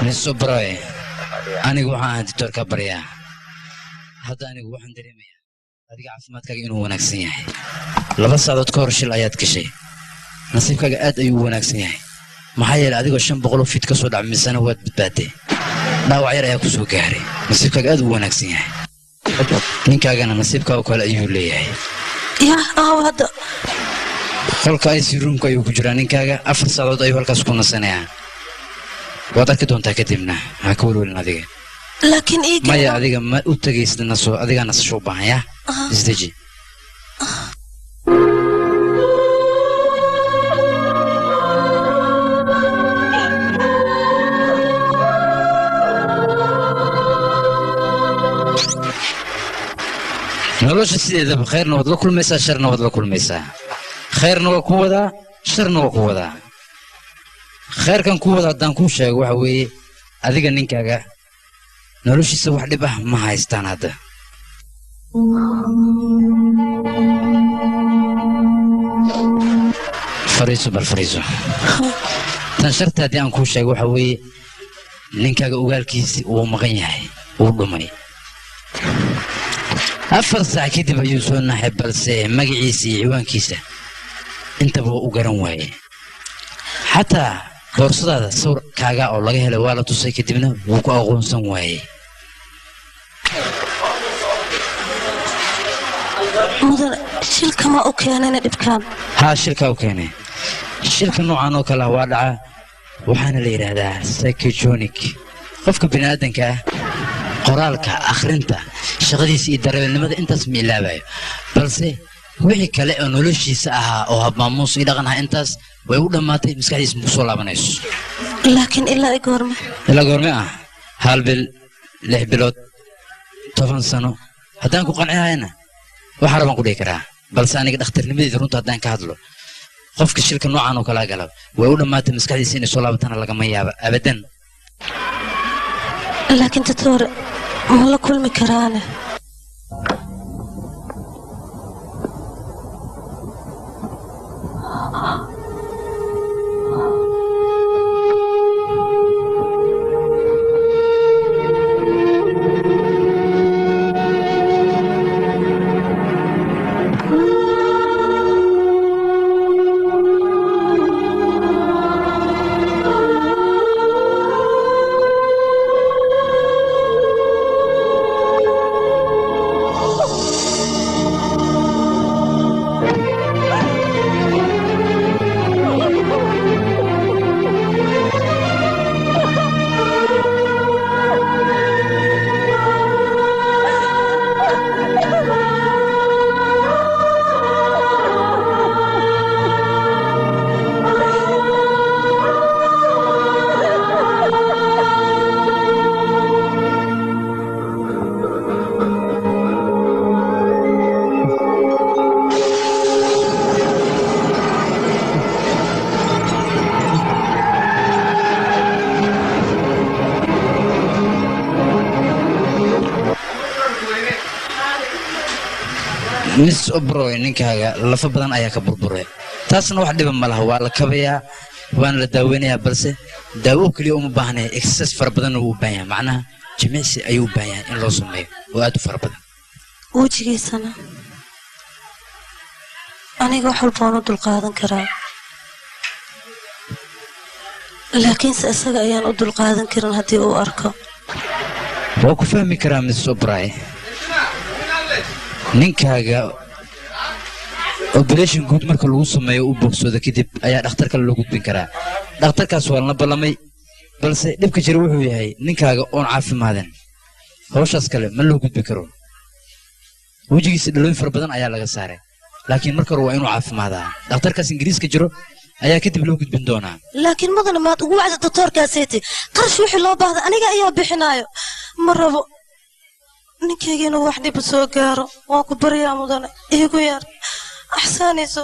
نسوبراي أنا جوعان دكتور كبريا هذا أنا جوعان دريميا هذا عفمات كأنه ونكسيه لبس هذا تكور شيل آيات كشيء نصيبك قاد أيوه ونكسيه محيل هذا قشن بقوله في تكسر عم سنوات بتباتي لا وعير يا كسو كهري نصيبك قاد ونكسيه نينك أنا نصيبك وكل أيوه ليه يا هذا خلك أي سيروم كيو كجرانين كاجا أفرس على ضيف الكاسكون السنة وذاك دون تكتمنا هقولوا لنا ذي لكن إيه ما يا ذيك ما أتجيس الناس ذيك الناس شو بعيا إزدجي نقولش السيد بخير نوض كل مسا شر نوض كل مسا خير نو كودا شر نو كودا خير كان كودا دان كو شيغ waxa weeye adiga ninkaaga noloshiisa wax dhib ah ma haystaan hada fariiso tan shartaadii aan ku sheeg waxa weeye ninkaaga ogaalkiisi uu maqan yahay uu dhumay afar saac kadib ayuu soo naxay balse magaciisa iyo ciwaankiisa intaba u garan waaye xataa boorsadaada sawir kaaga oo laga helay waa la tusay kadibna wuu ku aqoonsan waaye mudan shilka ma u keenayna dhibkaan haa shilka u keenay shilka noocan oo kale waa dhaca waxaana la yidhaahdaa psychogenic qofka bini'aadanka ah qoraalka akhrinta shaqadiisa iyo dareernimada intaas ma ilaabayo balse wixii kale oo noloshiisa ahaa oo habmaamuus iyo dhaqan ahaa intaas way u dhammaatay maskaxdiisa ma soo laabanayso laakiin ilaa goorme ah hal bil 6 bilood 10 sano haddaan ku qancihayna waxaa rabaan ku dhihi karaa balse aniga dhakhtarnimadeeda runta haddaan ka hadlo qofka shilka noocan oo kala gala way u dhammaatay maskaxdiisa inay soo laabatana lagama yaaba abadan laakiin doctor ma la kulmi karaane Miss Obroy ninkaaga lafa badan ayaa ka burburay taasna wax dhiban ma laha waa la kabayaa waan la daaweynayaa balse daawo kaliya uma baahnayn excess fara badan uu u baahan yahay macnaha jimicsi ayuu u baahan yahay in loo sameeyo oo aad u fara badan wajigiisana aniga wax walba waan u dulqaadan karaa laakiinse isaga ayaan u dulqaadan karin haddii uu arko waa ku fahmi karaa Miss Obroy ninkaaga operation guud marka lagu sameeyo u bogsooda kadib ayaa dhakhtarka loo gudbin karaa dhakhtarkaas waa la ballamay balse dhibka jira wuxuu yahay ninkaaga oon caafimaadin hawshaas kale ma loo gudbin karo wajigiisa dhalooyin fara badan ayaa laga saaray laakiin marka hore waa inuu caafimaadaa dhakhtarkaas ingiriiska jiro ayaa kadib loo gudbin doonaa laakiin mudana maad ugu wacda doctorkaaseeti qarash wixii loo baahda aniga ayaa bixinaayo ma rabo ninkayga inuu wax dhib soo gaaro waan ku baryaa mudane iigu yar axsaanayso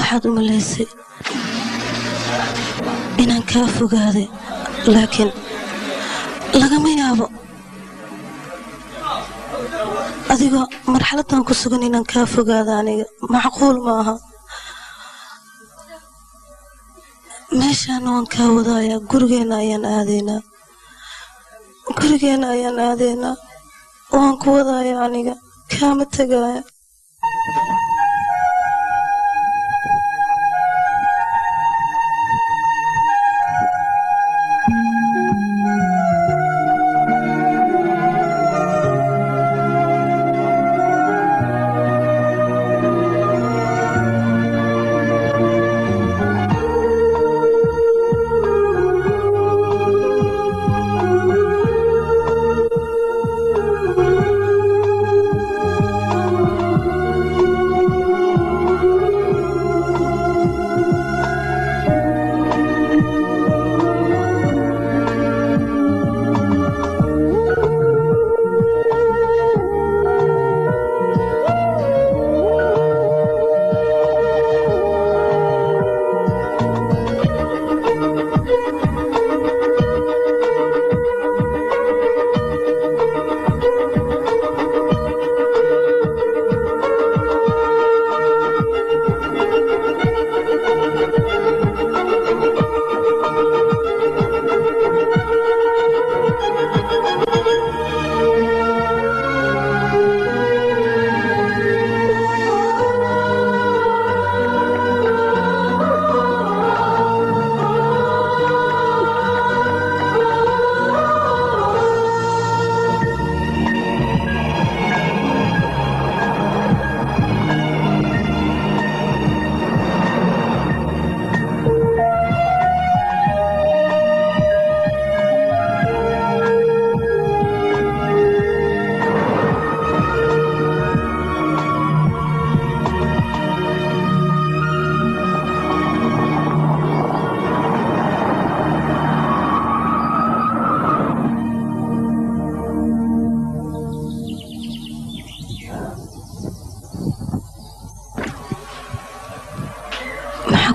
waxaad u malaysay inaan kaa fogaaday laakiin lagama yaabo adigoo marxaladan ku sugan inaan kaa fogaada aniga macquul maaha meeshaana waan kaa wadayaa gurigeena ayaan aadaynaa waan ku wadaya aniga kaama tegaya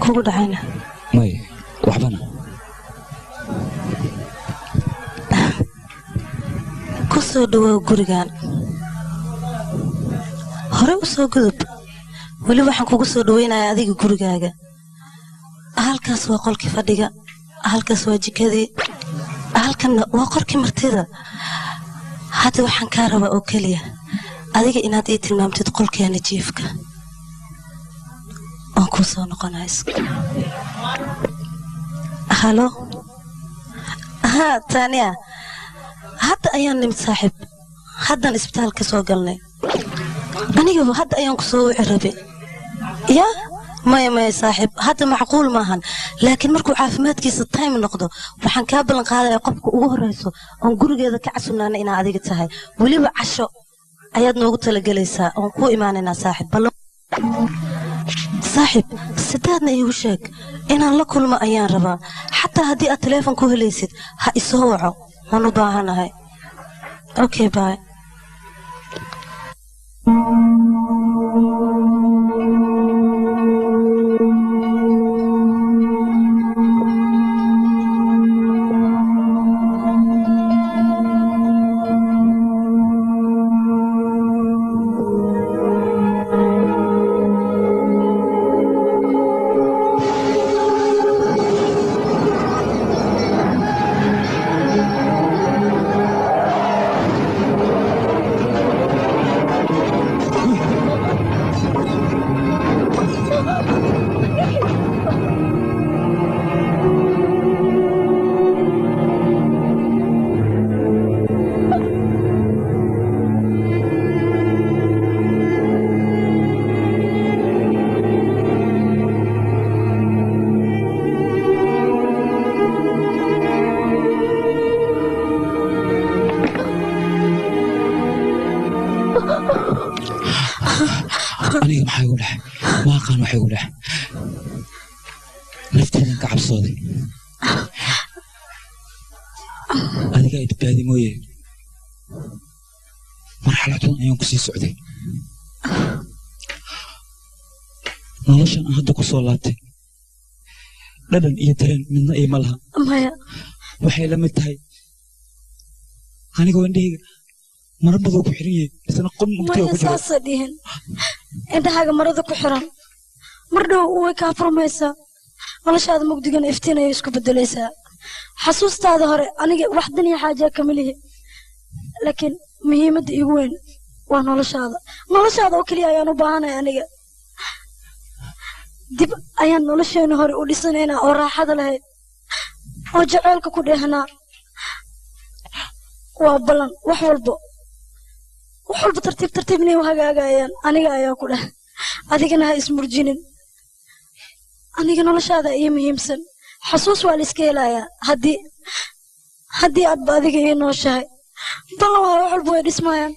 kugu dhacayna may waxbana ku soo dhawow gurigan hore u soo gudub wali waxaan kugu soo dhaweynayaa adiga gurigaaga halkaas waa qolkii fadhiga halkaas waa jikadii halkan waa qorkii martida hadda waxaan kaa rabaa oo keliya adiga inaad ii tilmaamtid qolkeena jiifka aan ku soo noqonays halo tania hadda ayaan nimid saaxiib haddan isbitaalka soo galnay anigaba hadda ayaan ku soo wici rabe ya maya saaxiib hadda macquul maahan laakiin markuu caafimaadkiisa time noqdo waxaan kaa ballan qaadayaa qofka ugu horeyso oon gurigeeda ka casunaana inaa adiga tahay weliba casho ayaad noogu talagelaysaa oon kuu imaanaynaa saaxiib sidaadna iigu sheeg inaan la kulmo ayaan rabaa xataa haddii aad teleefon ku helaysid ha isoo waco waan u baahanahay okay bye aniga maxay ugu dhaxay ma aqaan waxay ugu dhaxay nafteedan ka cabsooday adiga ay badbaadi mooye marxaladdan ayaan ku sii socday noloshan aan hadda ku soo laabtay dhadhan iyo dareen midna ima laha maya waxay la mid tahay anigoo indhahayga mara madow ku xiran yahay isna qon mugtiga ku jiro saasa dhihin indhahaaga marada ku xiran mar dhow way kaa furmaysaa noloshaada mugdigana iftiin ayay isku bedelaysaa xasuustaada hore aniga wax dan iyo xaaja kama lihi laakiin muhiimadda igu weyn waa noloshaada oo keliya ayaan u baahanahay aniga dib ayaan nolosheena hore u dhisanaynaa oo raaxada lahayd oo jaceylka ku dheehnaa waa ballan wax walba tartiib inay u hagaagayaan aniga ayaa ku dheh adigana ha ismurjinin aniga noloshaada iyo muhiimsan xasuus waa la iska helayaa haddii aadba adiga ii nooshahay ballan waa wax walba way dhismayaan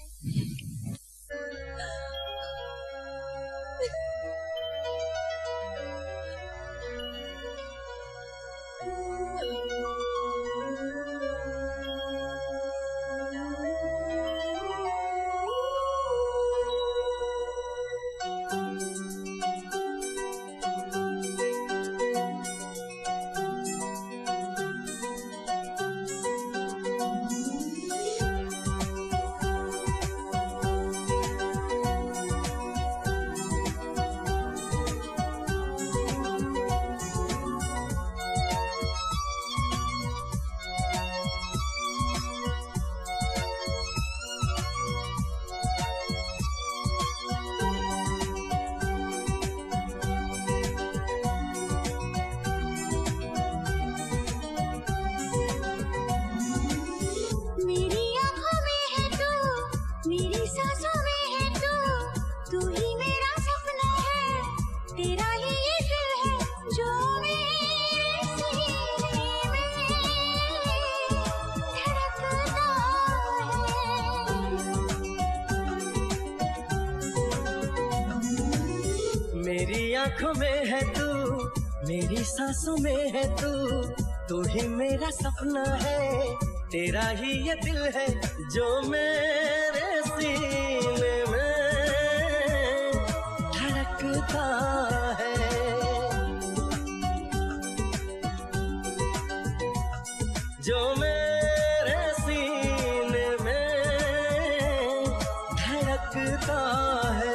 आंखों में है तू, मेरी सांसों में है तू ही मेरा सपना है, तेरा ही ये दिल है जो मेरे सीने में धड़कता है। जो मेरे सीने में धड़कता है।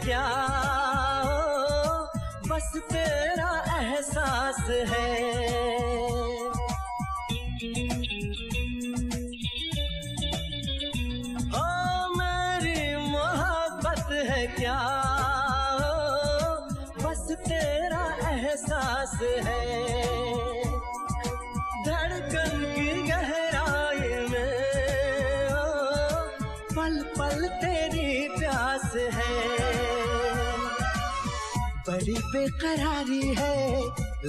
क्या बस तेरा एहसास है, ओ मेरी मोहब्बत है क्या बस तेरा एहसास है। धड़कन की गहराई में पल पल तेरी प्यास है। बड़ी बेकरारी है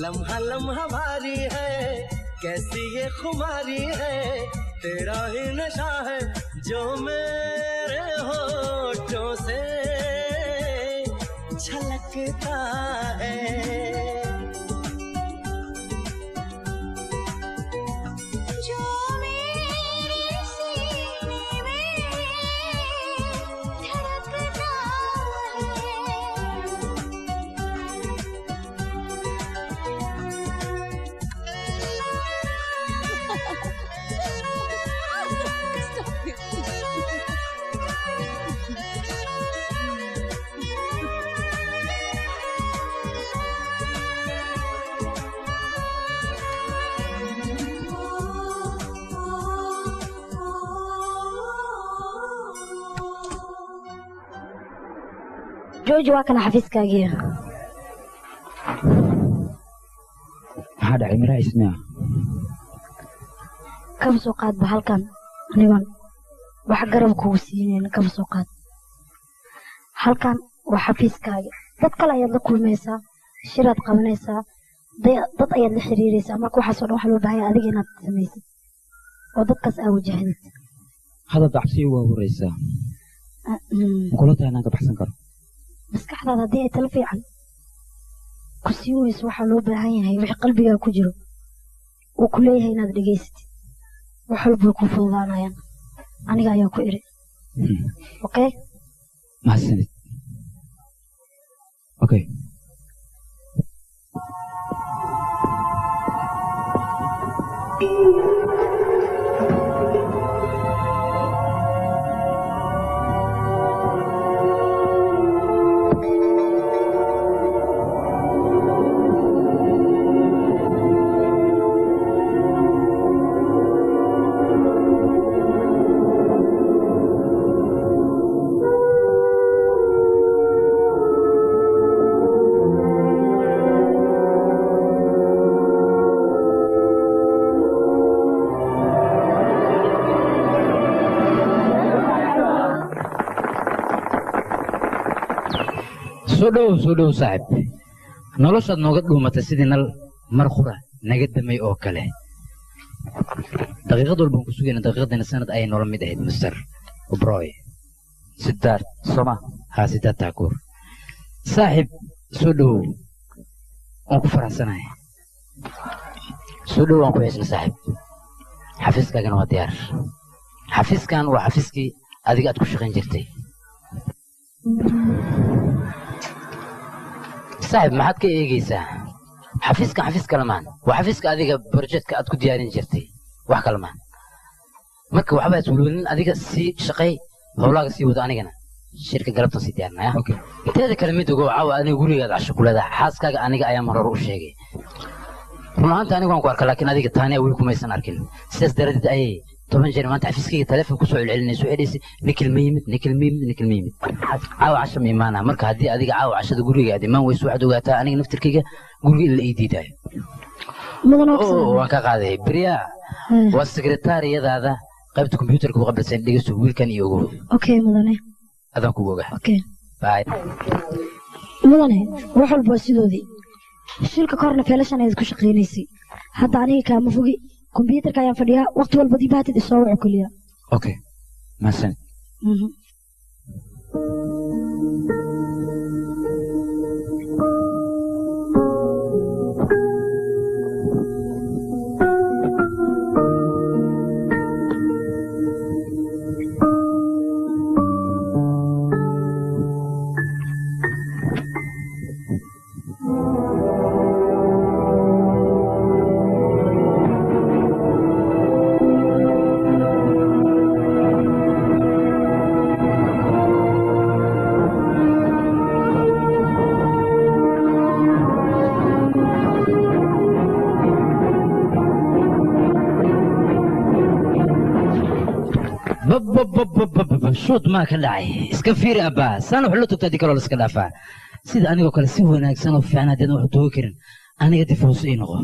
लम्हा लम्हा भारी है कैसी ये खुमारी है तेरा ही नशा है जो मेरे होठों से छलकता है جوج واكن xafiiskaagiya maxaa dhacay miraa isnaa kaba soo qaadba halkan anigoon wax garab kugu siinayna kaba soo qaad halkan waa xafiiskaaga dad kale ayaad la kulmaysaa shiraad qabanaysaa dad ayaad la xiriiraysaa marka waxaasoo dhan wax loo baahan yahay adiga inaad samaysid oo dadkaas aa wajahdid hadda dacsi waa horeysaa kula tahay inaan ka baxsan karo maskaxdaada haddii ay talo fiican ku sii weyso waxaa loo baahan yahay wixii qalbigaa ku jiro uu ku leeyahay inaad dhegaysatid wax walba way kuu fududaanayaan aniga ayaa ku iri okay mahadsanid okay soo dhow saaxib noloshaad nooga dhuumatay sidii nal mar qura naga damay oo kale daqiiqad walbaan ku sugayna daqiiqadana sanad ayay noola mid ahayd mister obroy sidaart soma haa sidaart taakuur saaxib soo dhow waan ku faraxsanahay soo dhow waan ku heesna saaxib xafiiskaagana waa diyaar xafiiskan waa xafiiskii adiga aad ku shaqayn jirtay saaxib maxaad ka eegaysaa xafiiskan xafiis kale maan waa xafiiska adiga brojeedka aad ku diyaarin jirtay wax kale maan marka waxba iswulwelin adiga sii shaqay howlaaga sii wado anigana shirka galabtan sii diyaarinaya inteeda kale mid ogow caawa aniga gurigaad casho ku leedaha xaaskaaga aniga ayaa mar hore u sheegay run ahaanta aniga waan ku arka laakiin adiga taaniya weli kumaysan arkin sidaas daradeed ayay 10 jeer maanta xafiiskayga telefoon ku soo celcelinayso xidhiisi nikil ma yimid caawa casho ma imaana marka haddii adiga caawa cashada guriga aad imaan weyso waxaad ogaataa aniga naftirkayga guriga in la ii diidaayo waan ka qaaday beriya waa sekretariyadaada qaybta kombiyuutarka ku qabilsan dhegeysto wiilkan iyo ogow okay mudane adaan kugu ogaa okay bye mudane wax walba sidoodii shilka korna feelashan ayaad ku shaqaynaysay hadda aniga kaama fogi كمبيوتر كايا فديها وقت والبدي باتت الصوع كلها اوكي مثلا shoot ma ka dhacay iska fiiri abba sana wuxuu tagtaa dikaro iska dhaafaa sida aniga kale si wanaagsan oo fiican hadii wax toogi karin aniga difoos ii noqo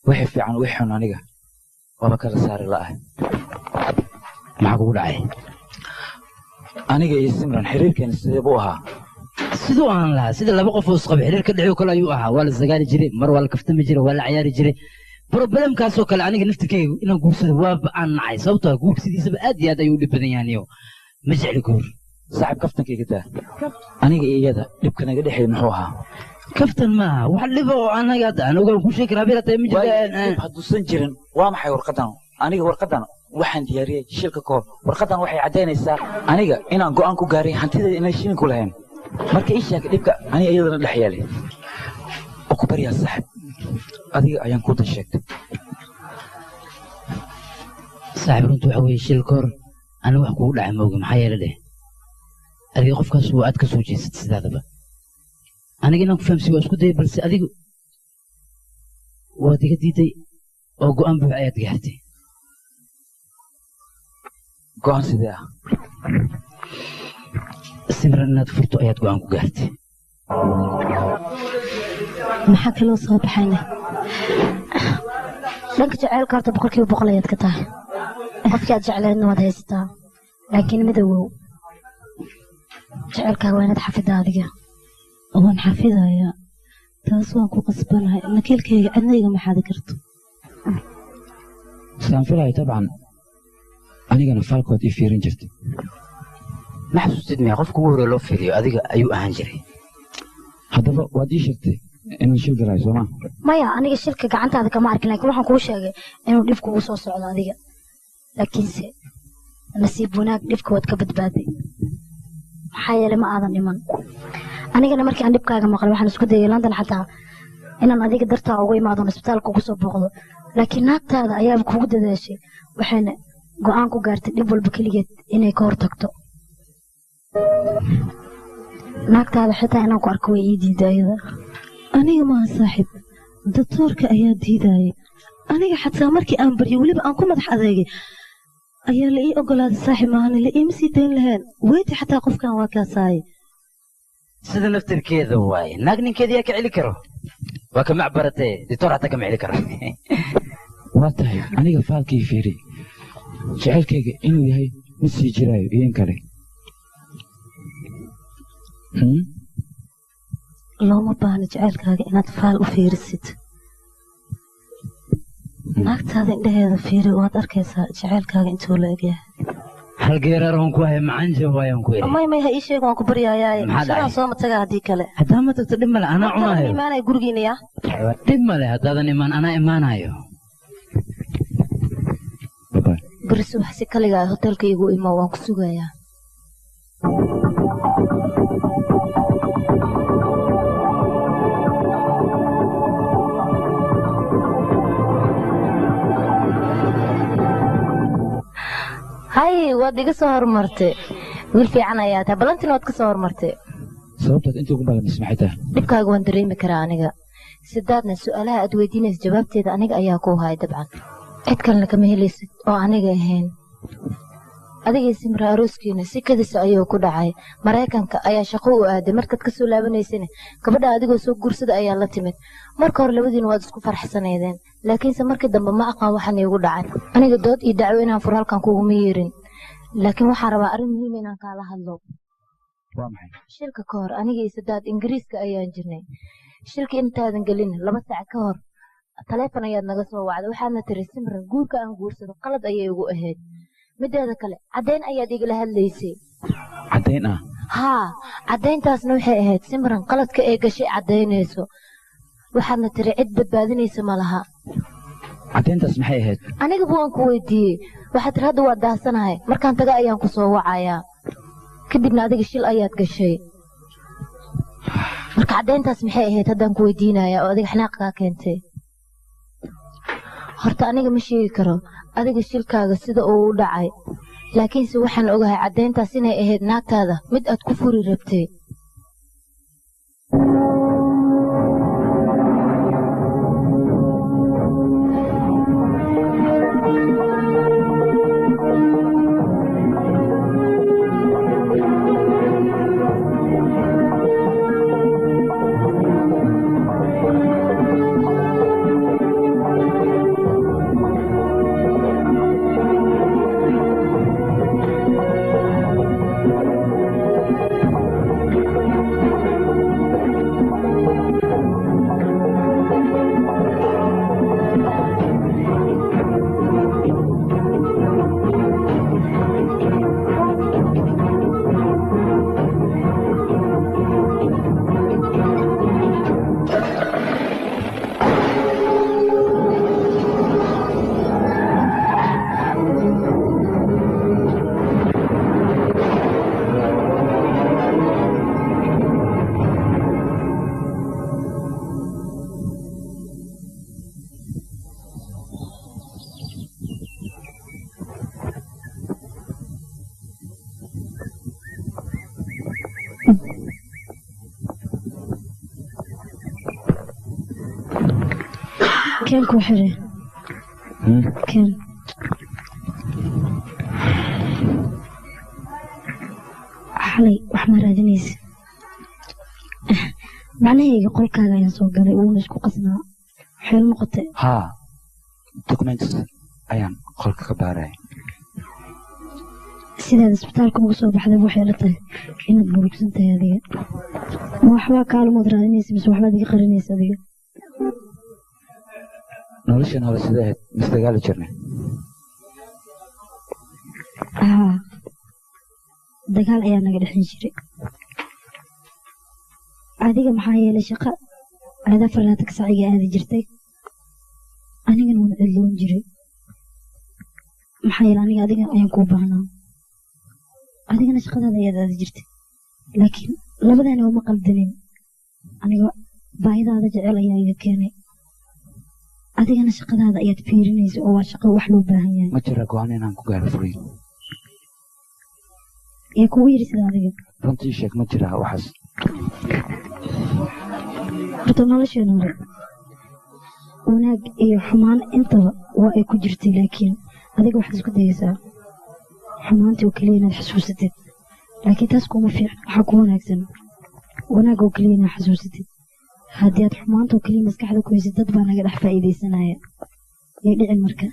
wixii fiican wixii xun aniga waba kala saari la'ahay maxaa kugu dhacay aniga iyo simran xiriirkeena sidee buu ahaa sidoo aan lahaa sida laba qof oo isqaba xiriir ka dhaxeeyo kale ayuu ahaa waa la sagaali jiray mar waa la kaftami jiray waa la ciyaari jiray problemkaasoo kale aniga naftirkayga inaan guursado waaba aan nacay sababtoo ah guursidiisaba aad iyo aad ayuu u dhib badan yahay ma jecli guur saaxiib kaftankayga daa aniga iyo iyada dhibka naga dhexeeya muxuu ahaa kaftan maaha wax dhiba oo anaga hadda aan ogaan ku sheegi karaa habeenata ma jirta hadduusan jirin waa maxay warqadan aniga warqadan waxaan diyaariyey shilka kahor warqadan waxay caddaynaysaa aniga inaan go'aan ku gaaray hantideeda inay shilin ku lahayn marka ii sheeg dhibka aniga iyadana dhex yeelay oo ku baryaa saaxiib adiga ayaan ku dan sheegtay saaxiib runtu waxa weeye shil kahor aniga wax kugu dhacay moogi maxaa yeele dheh adiga qofkaas waa aad ka soo jeesad sidaadaba aniga inaan ku fahamsiy waa isku dayay balse adigu waad iga diiday oo go'aan buux ayaad gaartay go'aan sidee ah simran inaad furto ayaad go'aan ku gaartay maxaa kaloo soo baxayna dhanka jaceylka horta 100% ayaad ka tahay qofkii aad jecleedna waad haysataa laakiin midowgow jaceylkaaga waa inaad xafidaa adiga waan xafidayaa taas waan ku qasbanahay nakiilkayga cidna igama xadi karto islaan filayo dabcan anigana faalkood ii fiirin jirtay ma xasuustid miya qofka ugu horee loo fiiriyo adiga ayuu ahaan jiray haddaba waad ii sheegtay inaan shil galayo sooma maya aniga shilka gacantaada kama arkin laakiin waxaan kuu sheegay inuu dhibku ugu soo socdo adiga laakiinse nasiib wanaag dhibka waad ka badbaaday maxaa yeelay ma aadan dhiman anigana markii aan dhibkaaga maqlay waxaan isku dayay London xataa inaan adiga dartaa ugu imaado isbitaalka ugu soo booqdo laakiin naagtaada ayaa kugu dadaashay waxayna go'aan ku gaartay dhib walba kaligeed inay ka hortagto naagtaada xitaa inaan ku arko way ii diidayda aniga maaha saaxiib doctorka ayaa diidayay aniga xataa markii aan baryo weliba aan ku madax adeegay ayaa la ii ogolaaday saaxiib maahan la iima sii dayn lahayn weyti xataa qofkan waa kaasaaye sida naftirkeeda waaye naag ninkeeda yaa ka celi karo waa ka macbaratee doctor xataa kama celi karo waa tahay aniga faalkii fiiri jaceylkayga inuu yahay mid sii jiraayo iyo in kale looma baahna jaceylkaaga inaad faal u fiirisid naagtaada indhaheeda fiiri waad arkaysaa jaceylkaaga intuu la egyahay hal geeraroon ku hay macanja waayaan ku eri may ha ii sheeg waan ku baryayaaye shalaan soo matagaa haddii kale haddaa ma tagto dhib male anaa cunaayo imaanaya gurigiina yaa dhib male haddaadan imaan anaa imaanayo beri subax si kaligaa hotelka igu imo waan ku sugayaa hay waad iga soo hormartay wiil fiican ayaa tahay balantina waad ka soo hormartay sababtaad intii ugu balamisay maxay tahay dhibkaaga waan dareemi karaa aniga sidaadna su'aalaha aad weydiinaysa jawaabteeda aniga ayaa ku haya dabcan cid kalena kama helaysid oo aniga ahayn adigii simra arooskiina si kadisa ayuu ku dhacay maraykanka ayaa shaqo u aaday markaad ka soo laabanaysana gabadha adigoo soo guursada ayaa la timid marka hore labadiina waad isku farxsanaydeen laakiinse markii dambe ma aqaan waxaan iigu dhacay aniga dood ii dacwo inaan fur halkan kuguma yeerin laakiin waxaan rabaa arrin muhiim inaan kaala hadlo waa maxay shilka ka hor aniga iyo sadaad ingiriiska ayaan jirnay shilka intaadan gelin 2 saac ka hor taleefon ayaad naga soo wacday waxaadna tiri simran guurka aan guursado qalad ayay ugu ahayd mideeda kale caddayn ayaad igala hadlaysay caddayn ah haa caddayntaasna waxay ahayd simran qaladka ee gashay caddaynayso waxaadna tiri cid badbaadinaysa ma laha caddayntaas maxay ahayd anigaba waan ku weydiiyey waxaad tiri hadda waa daahsanahay markaan taga ayaan ku soo wacayaa kadibna adiga shil ayaad gashay marka caddayntaas maxay ahayd haddaan ku weydiinayaa oo adiga xanaaq kaa keentay horta aniga ma sheegi karo adiga shilkaaga sida uu u dhacay laakiinse waxaan ogahay caddayntaas inay ahayd naagtaada mid aad ku furi rabtay كان كوحرة كان حالي وحمر هذنيس معناه يقول كذا ينسوق قال ونش كقصنا حلو نقطة ها دوكمنتس أيام قولك كبارة سيدا اسبتالكم وصوب بحدا بوحيلته إنك بروكسنت هذه ما وحبا كالو مدرانيس بس وحبا دي قرنيس هذه noloshan hore sidee ahayd mise dagaali jirnay dagaal ayaa naga dhexin jiray adiga maxaa yeelay shaqo aada farnaatag saciga aadi jirtay anigana waan cidloon jiray maxaa yeelay aniga adiga ayaan kuu baahnaa adigana shaqadaada ayaad aadi jirtay laakiin labadaana uma qaldanin aniga baahidaada jecel ayaa iga keenay adigana shaqadaada ayaad fiirinaysa oo waa shaqo wax loo baahan yahay ma jira go'aan inaan ku gaaro furiin yaa kugu yidhi sida adiga runtii sheeg ma jira waxaas horta nolosheena hore wanaag iyo xumaan intaba waa ay ku jirtay laakiin adiga waxaad isku dayaysaa xumaantii oo keliya inaad xasuusatid laakiin taas kuma fiican waxaa ku wanaagsan wanaag oo keliya inaad xasuusatid haddii aad xumaanta oo keliya maskaxda ku haysid dad baa naga dhex faa'iidaysanaya yay dhicin marka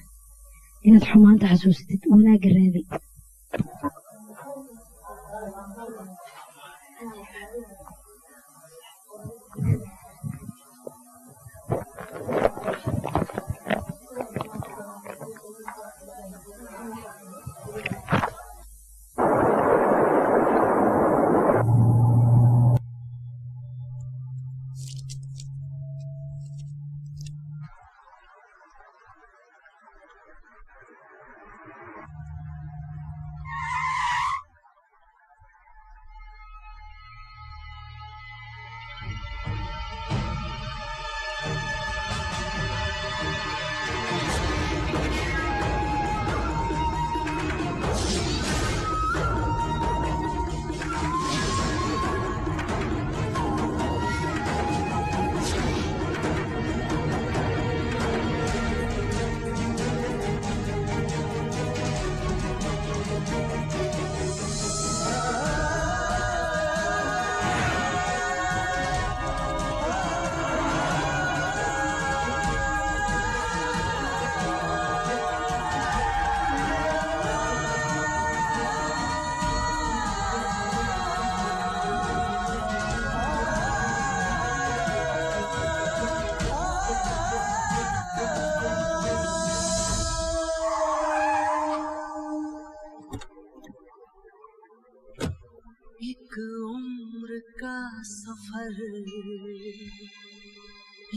inaad xumaanta xasuusatid wanaagga raadi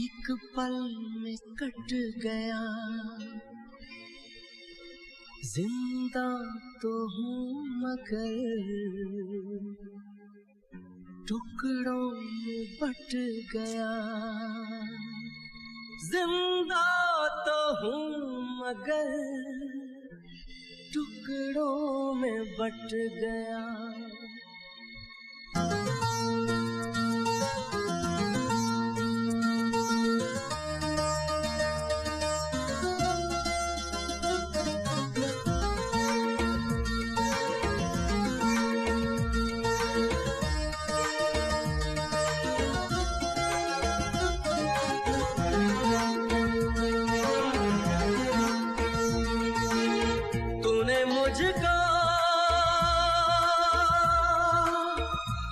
एक पल में कट गया जिंदा तो हूँ मगर टुकड़ों में बट गया जिंदा तो हूँ मगर टुकड़ों में बट गया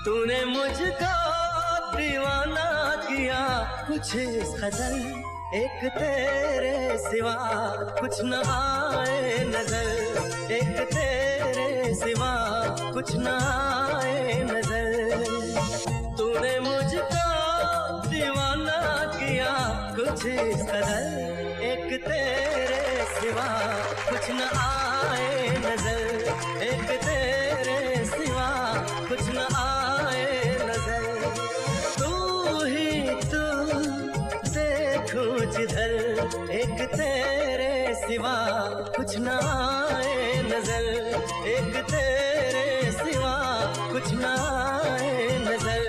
तूने मुझको दीवाना किया कुछ इस कदर एक तेरे सिवा कुछ न आए नजर एक तेरे सिवा कुछ न आए नजर तूने मुझको दीवाना किया कुछ इस कदर एक तेरे सिवा कुछ न आए नजर एक तेरे सिवा कुछ न आए नजर तू ही तू देखूं जिधर एक तेरे सिवा कुछ न आए नजर एक तेरे सिवा कुछ न आए नजर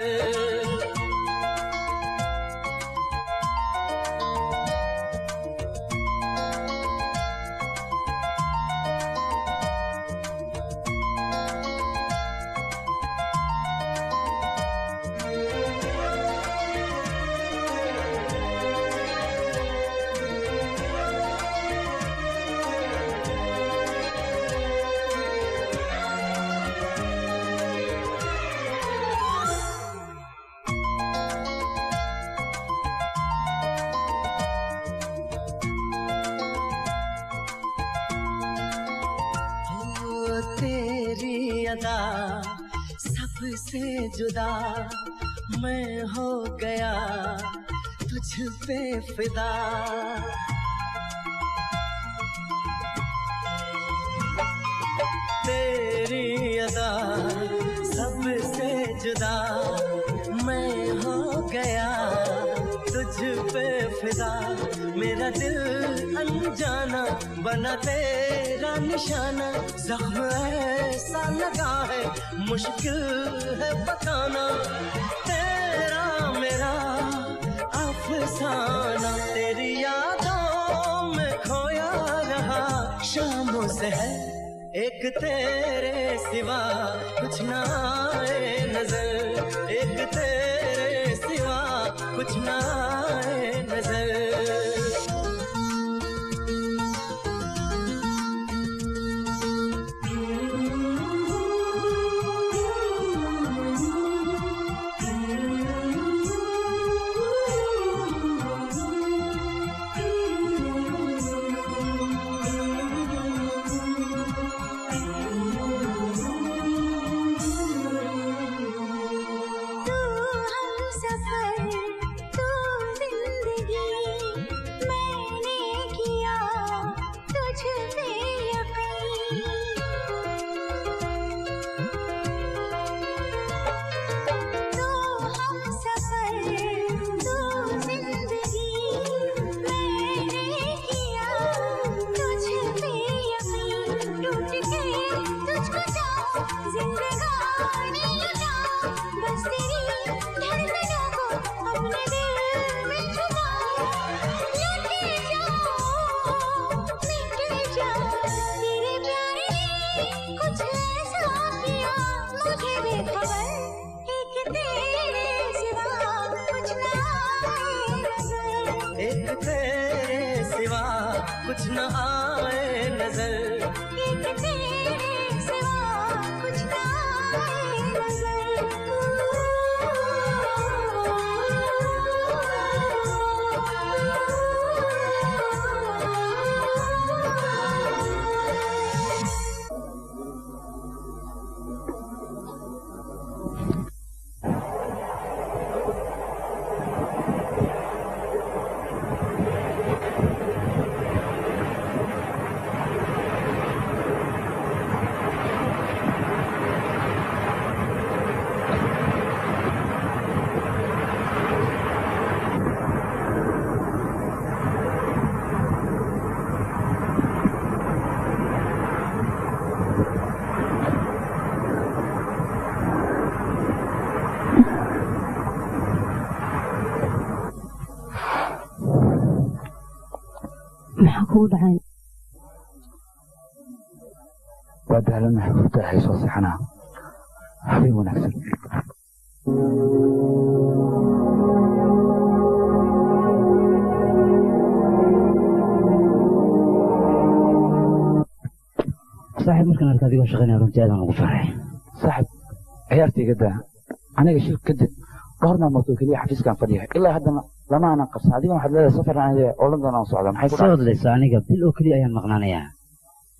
से जुदा मैं हो गया तुझ पे फिदा तेरी अदा सबसे जुदा मैं हो गया तुझ पे फिदा मेरा दिल अनजाना बना तेरा निशाना जख्म ऐसा लगा है मुश्किल है बताना तेरा मेरा अफसाना तेरी यादों में खोया रहा शामों से है एक तेरे सिवा कुछ ना आए नजर एक तेरे सिवा कुछ ना आए नजर कुछ न आए नजर एक तेरे सिवा कुछ न आए नजर دعين وأدعى لنا حفظة حيث وصحنا حبيب ونكسل صاحب مركنا الكاذب وشغلنا رنتي هذا مغفرة صاحب عيارتي قد أنا قشيل كدب ظهرنا موتوك لي حفيز كان فديها إلا هذا لما أنا قص هذه واحد لا سفر عن أولندا أنا وصعدا محيط صوت لساني قبل أكلي أيام مغنانية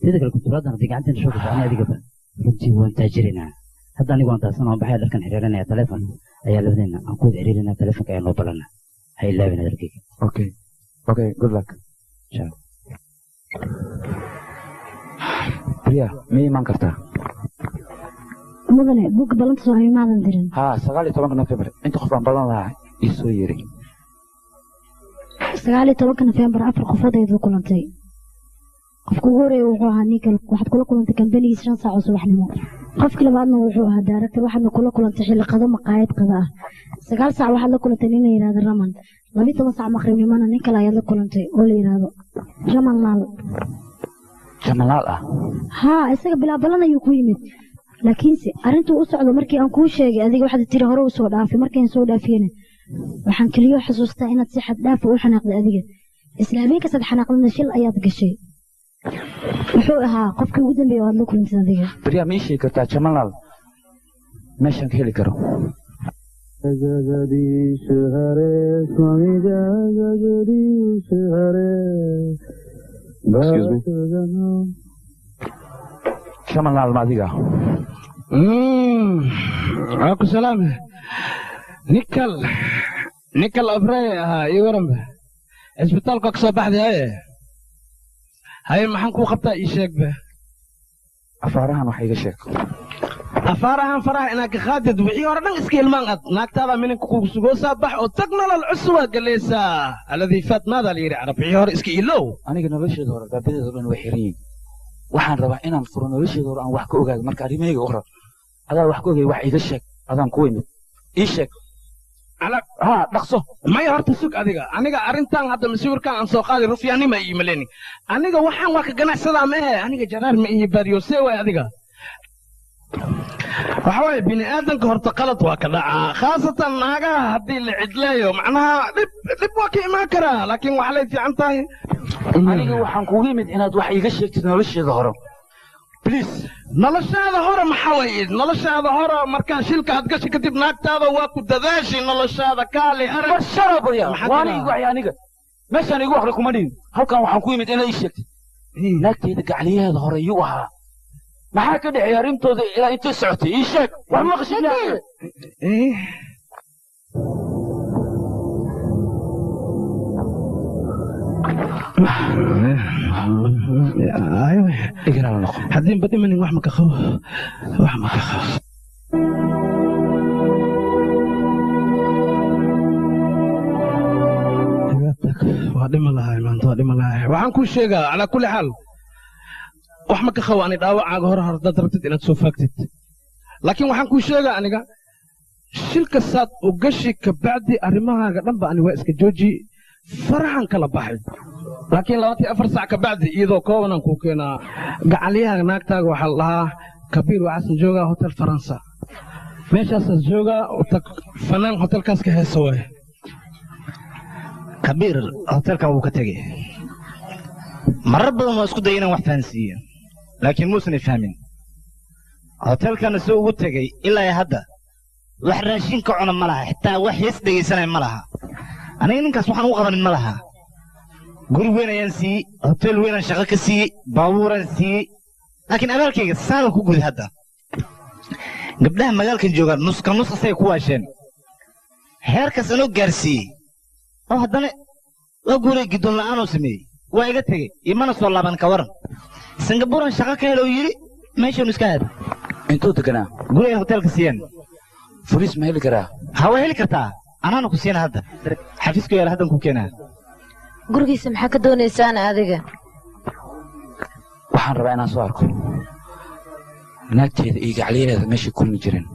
تذكر الكنترات أنا تيجي عندنا شوف أنا هذه قبل رنتي وانتاجرنا هذا أنا وانت أصلا بحال لكن حريرنا يا تلفون أيام لبنان أنقذ حريرنا تلفون كأي نوبلنا هاي اللعبة ندركيك أوكي good luck ciao بريا مي مان كرتا مدني بوك بلنت سوي ما ندرين ها سغالي 10 نوفمبر انت خفان بلن لها isoo yiri 19 نوفمبر afar qofood ay kulantay qofka ugu horeeyay wuxuu ahaa ninka waxaad kula kulantay kambaniga 5 saac oo subaxnimo qofka labaadna wuxuu ahaa director waxaadna kula kulantay xilli qado maqaayad qada ah 9 saac waxaad la kulantay nin la yiraahdo Raman 12 saac maqribnimana nin kale ayaad la kulantay oo la yiraahdo Jamalal ah ha isaga bilaa balan ayuu ku yimid laakiinse arintu u socdo markii aan kuu sheegay adiga waxaad tiri hore u soo dhaafay markii aan soo dhaafiyeen waxaan kaliya xasuustaa inaad si xad dhaaf u xanaaqday adiga isla habeenka sad xanaaqdana shil ayaad gashay wuxuu ahaa qofkii ugu dambeeyay oo aad la kulantay adiga bariya ma sheegi kartaa Jamalal meeshan ka heli karo Jagdish हरे स्वामी जगदीश हरे Jamalal ma adiga Aku salam. Nikal Abrey iyo waranba. Isbitaalka ka soo baxday hay maxaan ku qabtaa ii sheegba. afaarahan wax iga sheeg. afaarahan faraha inaad ka qaadid wixii hore dhan iska ilmaan aad naagtaada minanka kugu sugoo saabax oo tag nolol cusub galaysaa alladii faat maada la yiri carab wixii hore iska ilow aniga nolosheeda hore baabadeeda dhan way xiran yihiin waxaan rabaa inaan furo nolosheeda hore aan wax ka ogaado marka arrimahayga hore adaa wax ka ogay wax iga sheeg adaan ku weymid ii sheeg ha dhaqso maya horta sug aniga arrintan hadda masuurkan aan soo qaaday rufyaanima ii maleni aniga waxaan waa ka ganacsadaa ma ahe aniga jaraar ma ii baariyo see waay adiga waxa waaye bini aadanka horta qalad waa ka dhacaa khaasatan naagaha haddii la cidleeyo macnaha dhib waa ka imaan karaa laakiin waxaa lay fiican tahay aniga waxaan kugu yimid inaad wax iiga sheegtid nolosheeda hore بليز noloshaada hore maxaa weeye noloshaada hore markaa shilka aad gashi kadib naagtaada waa ku dadaashi noloshaada kaali arag basharabaya waana igu waxay aniga meeshaan igu waxle kuma dhihin halkan waxaan ku yimid inaad ii sheegtid naagteeda gacliyaheeda hore yuu ahaa maxaa ka dhexeeya arrintooda ilaa intay socotay ii sheeg wax ma qashinaaye haddii badi manin wax maka qabo wax maka qabo waa dhima lahay maanta waa dhima lahay waxaan kuu sheegaa calaa kulli xaal wax maka qabo ani dhaawacaaga hore haddaad rabtid inaad soo faagtid laakiin waxaan kuu sheegaa aniga shilka saad u gashi kabacdi arrimahaaga dhanba ani waa iska jooji farahan kala baxay laakiin 24 saac kabacdi iyadoo koobanaan kuu keenaa gacaliyaha naagtaaga waxaa la dhahaa kabiir waxaasan joogaa hotel faransa meeshaasaas joogaa fanaan hotelkaas ka heesa waaye kabiir hotelkan wuu ka tegey marar badan waa isku day inaan wax fahansiiyo laakiin muusan fahmin hotelkana soo ugu tegey ilaa hadda wax raashin ka cuna ma laha xitaa wax hees dhegaysanaya ma laha aniga ninkaas waxaan u qabanin ma laha guri weyn ayaan siiyey hotel weynaan shaqo ka siiyey baabuuraan siiyey laakiin abaalkayga saalan ku guday hadda gabdhaha magaalkan joogaan nuska nus asay ku waasheen heerkaas anoo gaarsiiyey oo haddana waa guuray gidoon la'aanoo sameeyey waa iga tegey imana soo laaban ka waran singabuuran shaqo ka helo yidhi meeshaanu iska aad intuu deganaa guri ay hotelka siiyeen furiis ma heli karaa ha waa heli kartaa anaana ku siina hadda xafiisku yaala haddan ku keenaa gurigiisa maxaa ka doonaysaana adiga waxaan rabaa inaan soo arko naagteeda iyo gacliyaheeda meeshay kulmi jireen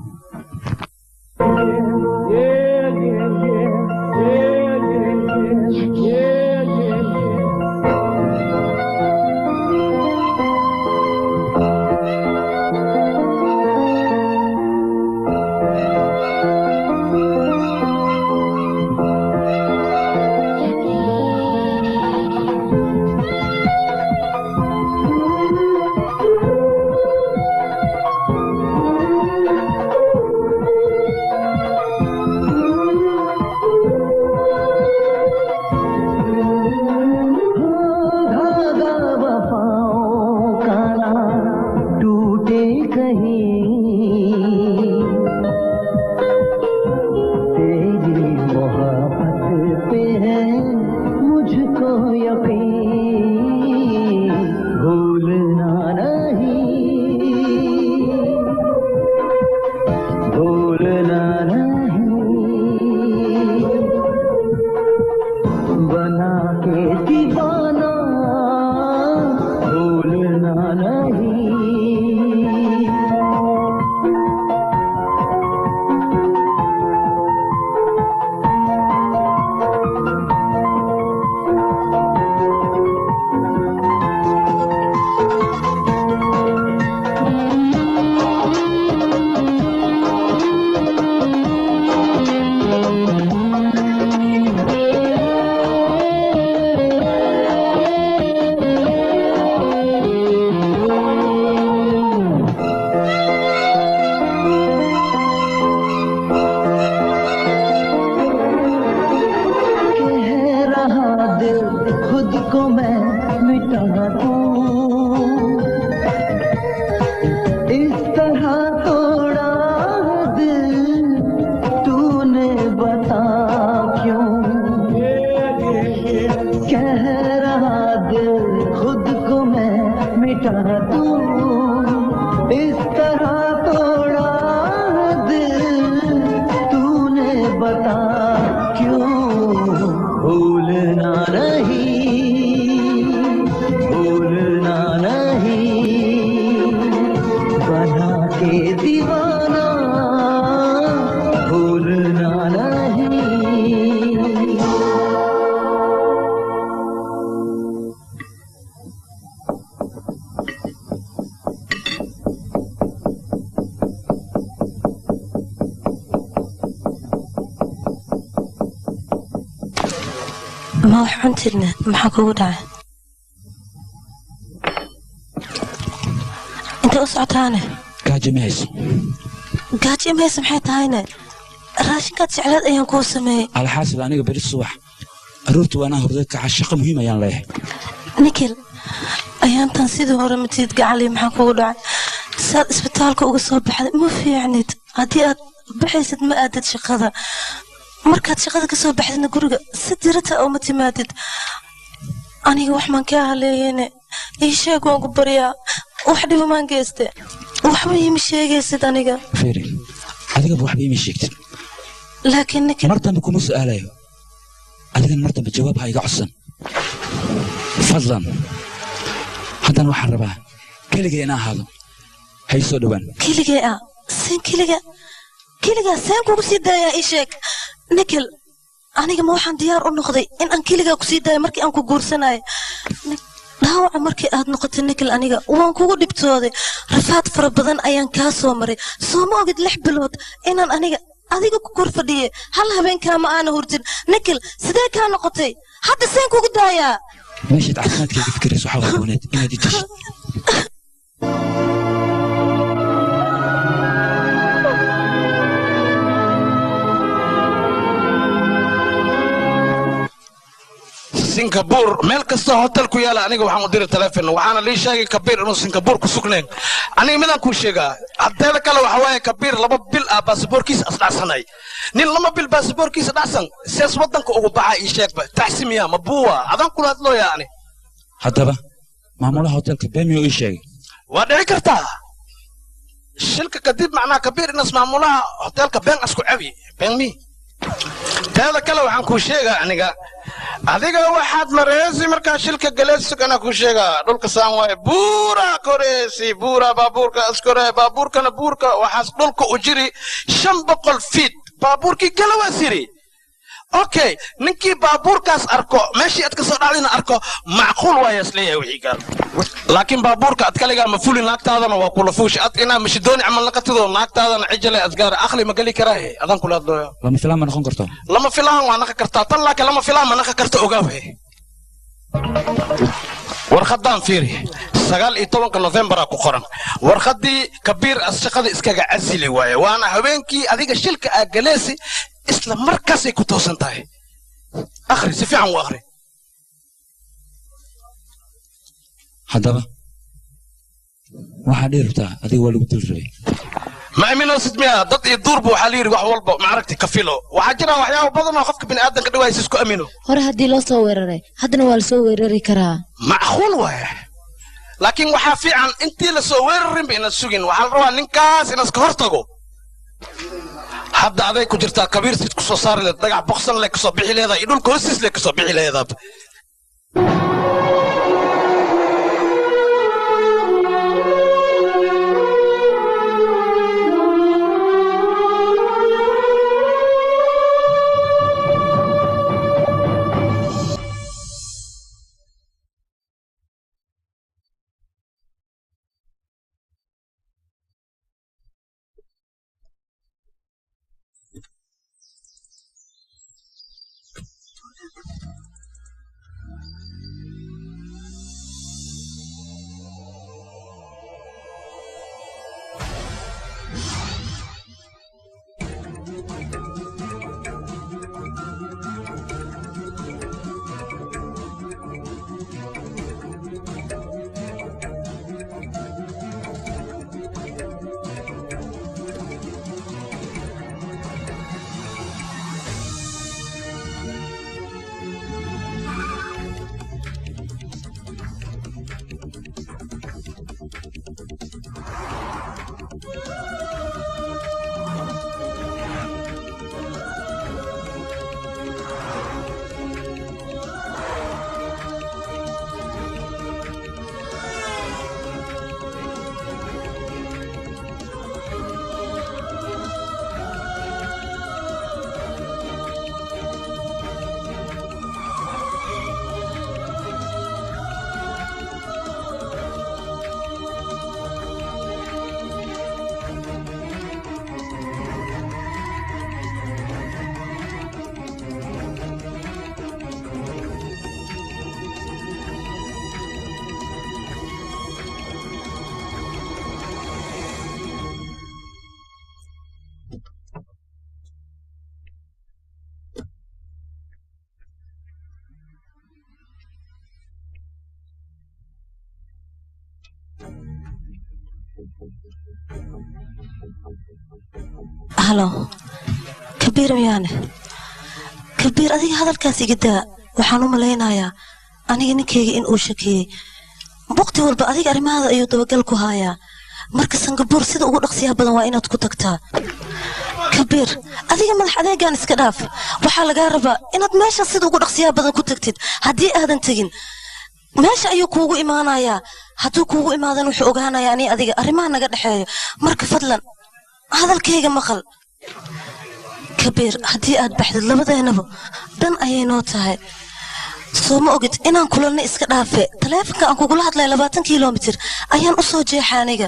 टूटा तू इस तरह तोड़ा दिल तूने बता क्यों भूलना नहीं बना के दीवाना भूलना नहीं। ما وحنتنا maxaa kugu dhacay inta u socotaane gaajo ma hayso maxay tahayne raashinkaad jeclaad ayaan kuu sameeyey alxaasil aniga beri subax aroortu waanaa hordad kaca shaqo muhiim ayaan leeyahay nikil ayaantan sidii hore matiid gacali maxaa kugu dhacay saad isbitaalka uga soo baxday ma fiicnid haddii aad baxaysid ma aadad shaqada markaad shaqada ka soo baxdina guriga si dirata oo ma timaadid aniga wax maan kaa haleeyene ii sheeg waan ku baryaa wax dhiba maan geyste waxba iima sheegaysid aniga fiiri adigaba waxba iima sheegtid laakiin nikil mar dambe kuma su'aalayo adigan mar dambe jawaab ha iga codsan fadlan haddana waxaan rabaa keligay inaan ahaado hay soo dhowaan keligay ah seen keligaa seen kugu sii daayaa ii sheeg nikil aniga ma waxaan diyaar u noqday in aan keligaa ku sii daayo markii aan ku guursanayo dhaawaca markii aad noqotay nikil aniga waan kugu dhibtooday rafaad fara badan ayaan kaa soo maray soo ma ogid 6 bilood inaan adiga ku kor fadhiye hal habeenkaa ma aana hurdin nikil sidee kaa noqotay hadda seen kugu daayaa meeshaad caafimaadkayga fikirayso waxaa waagoneed inaad i disho سنغافور مeel kasta hotel ku yaala aniga waxaan u diray telefoon waxaana lii sheegay kabiir inuu Singapore ku sugnayn aniga midaan ku sheegaa hadeeda kale waxa waaye kabiir 2 bil ah baasaboorkiisa asdhacsanay nin 2 bil baasaboorkiisa dhacsan sees wadanka ugu baxay ii sheegba taxsimiya ma buwa adan kula hadloo yaani haddaba maamulaha hotelka beemiyo ii sheegay waa dhici kartaa shilka kadib macnaa kabiir inas maamulaha hotelka been asku cabi beemi teeda kale waxaan ku sheegaa aniga adiga waxaad mareesi markaa shilka galeedsug ana ku sheegaa dhulka saan waaye buura koreesi buura baabuurka askore baabuurkana buurka waxaas dhulka u jiri 500 feet baabuurkii galawa siri okay ninkii baabuurkaas arko meeshii aad ka soo dhacdina arko macquul waa isleeyahay wixii gaar laakiin baabuurka aad kaligaa ma fulin naagtaadana waa kula fuush ad inaa mashidooni camal naqatido naagtaadana cijale asgaar akhli ma gali karaa adan kula hadlooyo lama filaan ma noqon karto lama filaan waa naqi kartaa tan laakiin lama filaan ma naqi karto ogaawe warqadan fiiri 19 November ku qoran warqadii kabiir as shaqada iskaga casili waaye waana habeenkii adiga shilka aa galeesi isla markaas ay ku toosan tahay akhri si fiican u akhri haddaba waxaa dheertaa adiga waa lagu dul rabay ma amino sidmiya dad iyo duurba waxaa la yiri wax walba ma aragti ka filo waxaa jira waxyaabo badan oo qofka bini'aadanka dhawaayis isku amino hore haddii loo soo weeraray haddana waa la soo weerari karaa macquul waaye laakiin waxaa fiican intii la soo weerarin ba inaad sugin waxaa la rabaa ninkaas inaad iska hortago hadda aday ku jirtaa kabiir sid ku soo saari leed dagax boqsan le ka soo bixi leedahay iyo dhulka hoostiis le ka soo bixi leedahay halo kabiir miyaane kabiir adiga hadalkaas iga daa waxaan u malaynayaa aniga ninkayga in uu shakiyey waqti walba adiga arrimahaada ayuu dabagal ku hayaa marka sangabuur sida ugu dhaqsiyaha badan waa inaad ku tagtaa kabiir adiga madax adeegaan iska dhaaf waxaa lagaa rabaa inaad meesha sida ugu dhaqsiyaha badan ku tagtid haddii aadan tegin meesha ayuu kuugu imaanayaa hadduu kuugu imaadan wuxuu ogaanayaa ani adiga arrimaha naga dhexeeyo marka fadlan hadalkayga maqal kabiir haddii aad baxdid labadeennaba dan ayay noo tahay soo ma ogid inaan kulanno iska dhaafe taleefanka aan kugula hadlay 20 kilomitir ayaan u soo jeexa aniga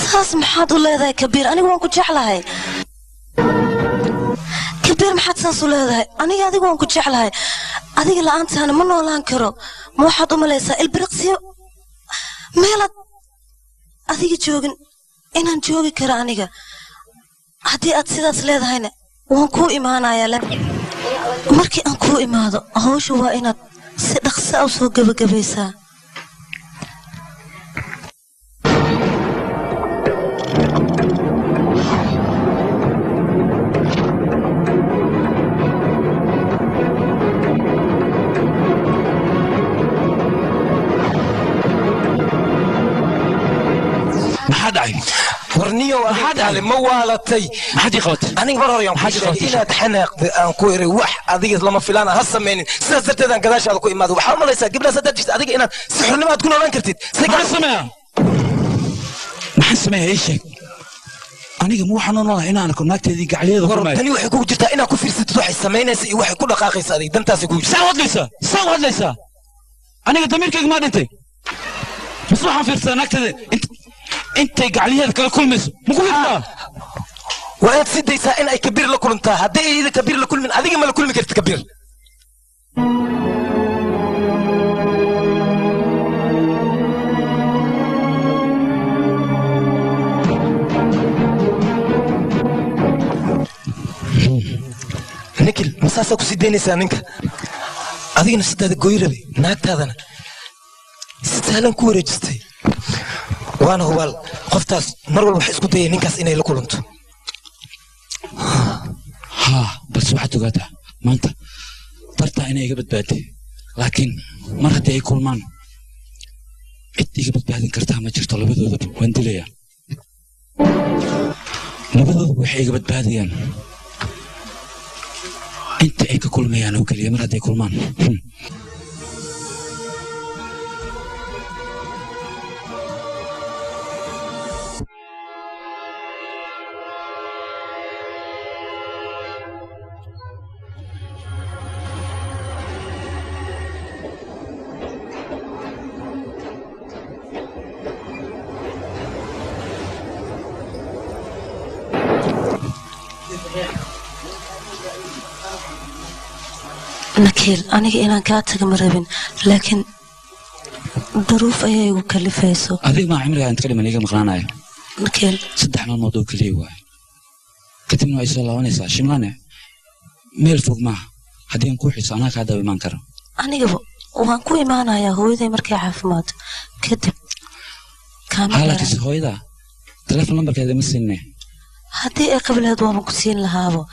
saas maxaad u leedahay kabiir anigu waan ku jeclahay kabiir maxaad saas u leedahay aniga adigu waan ku jeclahay adiga la'aantaana ma noolaan karo ma waxaad u malaysaa ilbiriqsiyo meelaad adiga joogin inaan joogi karo aniga haddii aad sidaas leedahayna waan kuu imaanayaa markii aan kuu imaado hawsha waa inaad si dhaqso u soo gabagabaysaa ورنيو واحد على موالتي حد يقوت أنا مرة يوم حد إلى تحنق أنكوير وح أذيك لما فلان هالسمين سنزلت إذا كذاش هذا كوي ماذا وحاول ليس قبل سددت أذيك أنا سحرني ما تكون ولا كرتيت ما حسمه إيش أنا مو حنون الله هنا أنا كنا كذي قاعدين ورني وح يقول جت أنا كفير ست روح السمين وح كل دقائق صديق دم تاسي يقول سواد ليس أنا قدامي كذا ما أنت بس ما حنفير سنك انت قاعد كل مس مو وانت سيدي سائل اي كبير لكل انت هدي اذا كبير لكل من هذيك ما لكل كيف كبير نكل مساسك سيديني سانك هذيك نفس هذا قويربي ناكت هذا سهلا كورجستي وانا هو قفتاس مر والله اسكو داي نينكاس اني لا كولنتو ها بس waxaad ogaataa maanta tarta inay iga badbaatay laakiin mar haddii ay kulmaan cid iga badbaadin kartaa ma jirto labadoodaba waan dilayaa labadooda waxay iga badbaadiyaan inta ay ka kulmayaan oo keliya mar haddii ay kulmaan نكيل أنا إنا كاتك مربين لكن ظروف أيه وكلفيسو هذيك ما عمرها أنت كلمة نيجا مقرانة نكيل صدحنا الموضوع كليه واحد كتب نوع يسأل الله ونسأل شملانة ميل فوق معه هذي نكون حصانا كهذا بمان كرم أنا قبل وهنكون معنا يا هو إذا مركي عافمات كتب كامل حالك هو إذا تلفون نمبر كذا مسنة هذي قبل هذا مقصين لهابو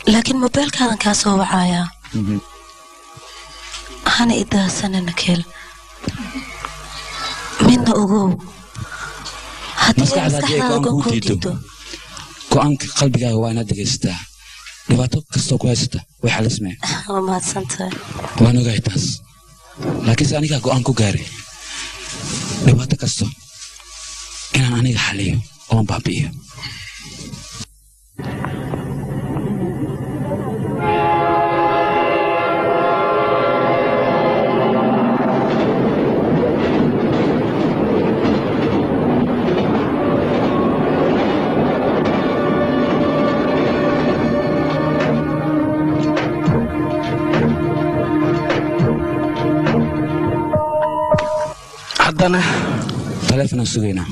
لكن موبايل كان كاسو وعايا أنا إذا سنة نكيل من أقول مسكح هذا قام كوتيتو قامك قلبك هو أنا دقيسته dhibaato kastoo ku haysata way xalismeen waa mahadsantahay waan ogahay taas laakiinse aniga go'aan ku gaaray dhibaato kasto inaan aniga xaliyo oon baabi'iyo haddana taleefanaan sugaynaa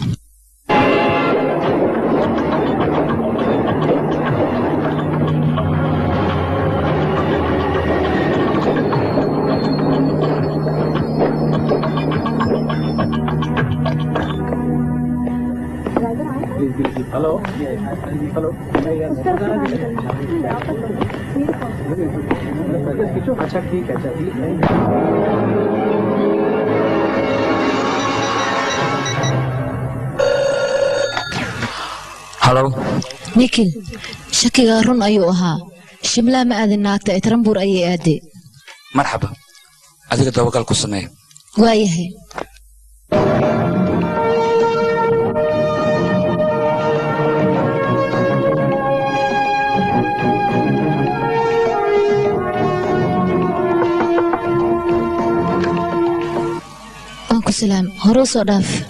Hello. अच्छा ठीक है halo nikhil shakigaa run ayuu ahaa shimlaa ma aadin naagta itranbuur ayay aadee marxaba adiga dabagal ku samee waayahay سلام هروس وداف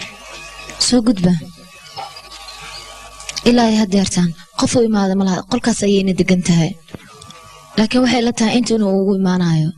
سو gudba ilaa hadeertan qof uu imaado malaha qolkaas ayayna degan tahay laakiin waxay la tahay intuu ugu imaanayo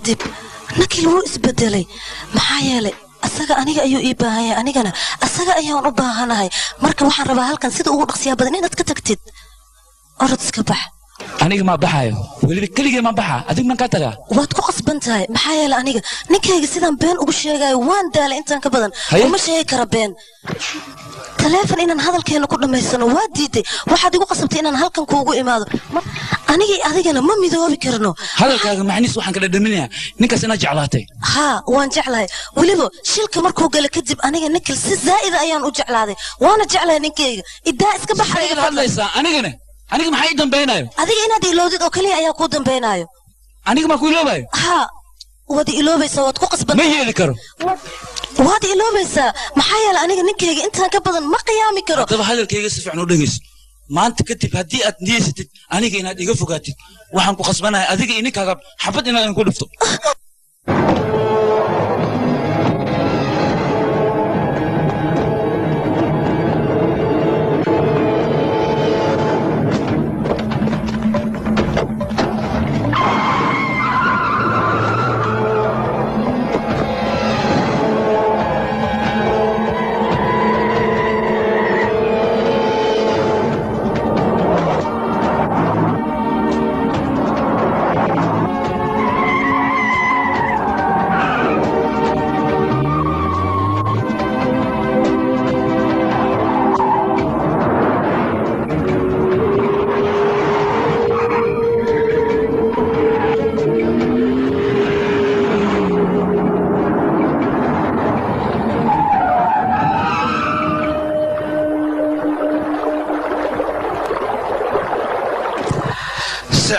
kadib nakil wuu isbedelay maxaa yeelay asaga aniga ayuu ii baahan yahay anigana asaga ayaan u baahanahay marka waxaan rabaa halkan sida ugu dhaqsiyaa badan inaad ka tagtid orod iska bax aniga ma baxayo weliba keligay ma baxa adig man ka tagaa waad ku qasban tahay maxaa yeelay aniga ninkayga sidaan been ugu sheegayo waan daalay intaan ka badan uma sheegi kara been تلفون إن هذا الكلام كله ما يصير وادي واحد يقول قسمتي إن هالكلام كوجو إماده أنا ما ميدوا بكرنه هذا الكلام معني سوحن كده دمنيا نكس أنا جعلاتي ها وان جعلها ولبو شيل كمر كوجا لكذب أنا نكل زائد أيام وجعل هذا وأنا جعلها نكيج إداء إسكب حريق هذا ليس أنا ما حيدم بينايو هذه أنا دي لودي أوكلي أيام كودم بينايو أنا ما كويلو باي ها ودي إلوبيسا وتكو قصبا ما هي ذكره وادي إلوبيسا محايل أنا نكيج أنت كبدا ما قيامي كرو طب هذا الكيج سفع نودنجس ما أنت كتب هدي أتنيست أنا كي نادي قفقاتي وحنكو قصبنا أذيك إنك هجب حبت إن نقول فتو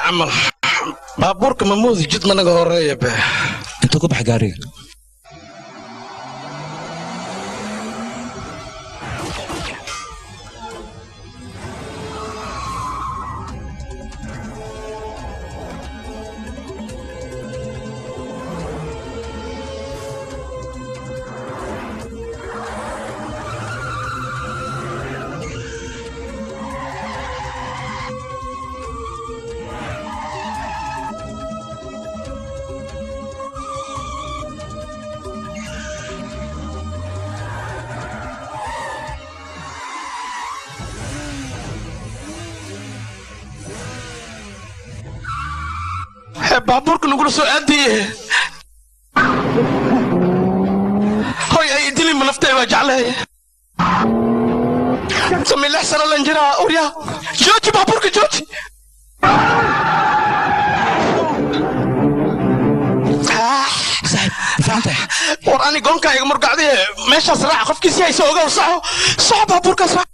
عمل بابورك مموذ جد من غوريه به انت كبح قاري baabuurka nagula soo aadiye hoy ay dili malaftay waa jeclahay samee lix sano lan jiraa urya jooji baabuurka jooji war ani goonkayga murgacdee meeshaas raaca qofkiisi haysa ogow soco baabuurkaas raac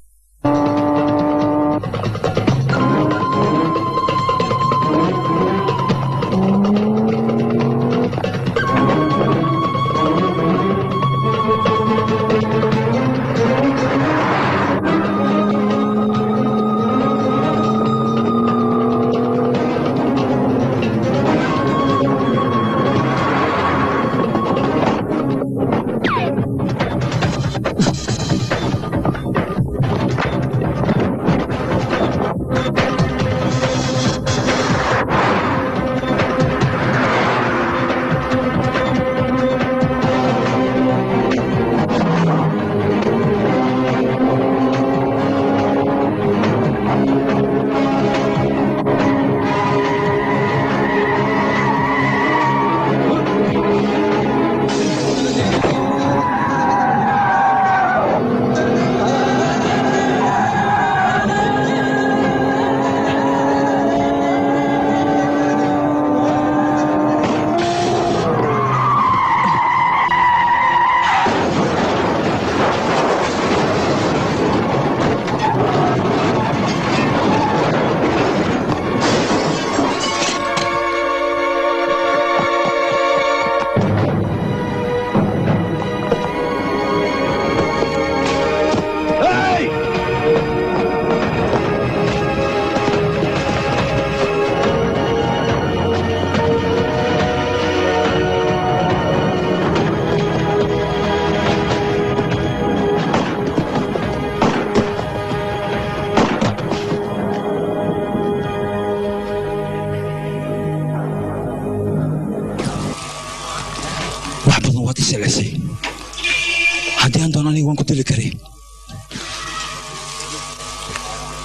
haddii aan doono aniga waan ku dili karay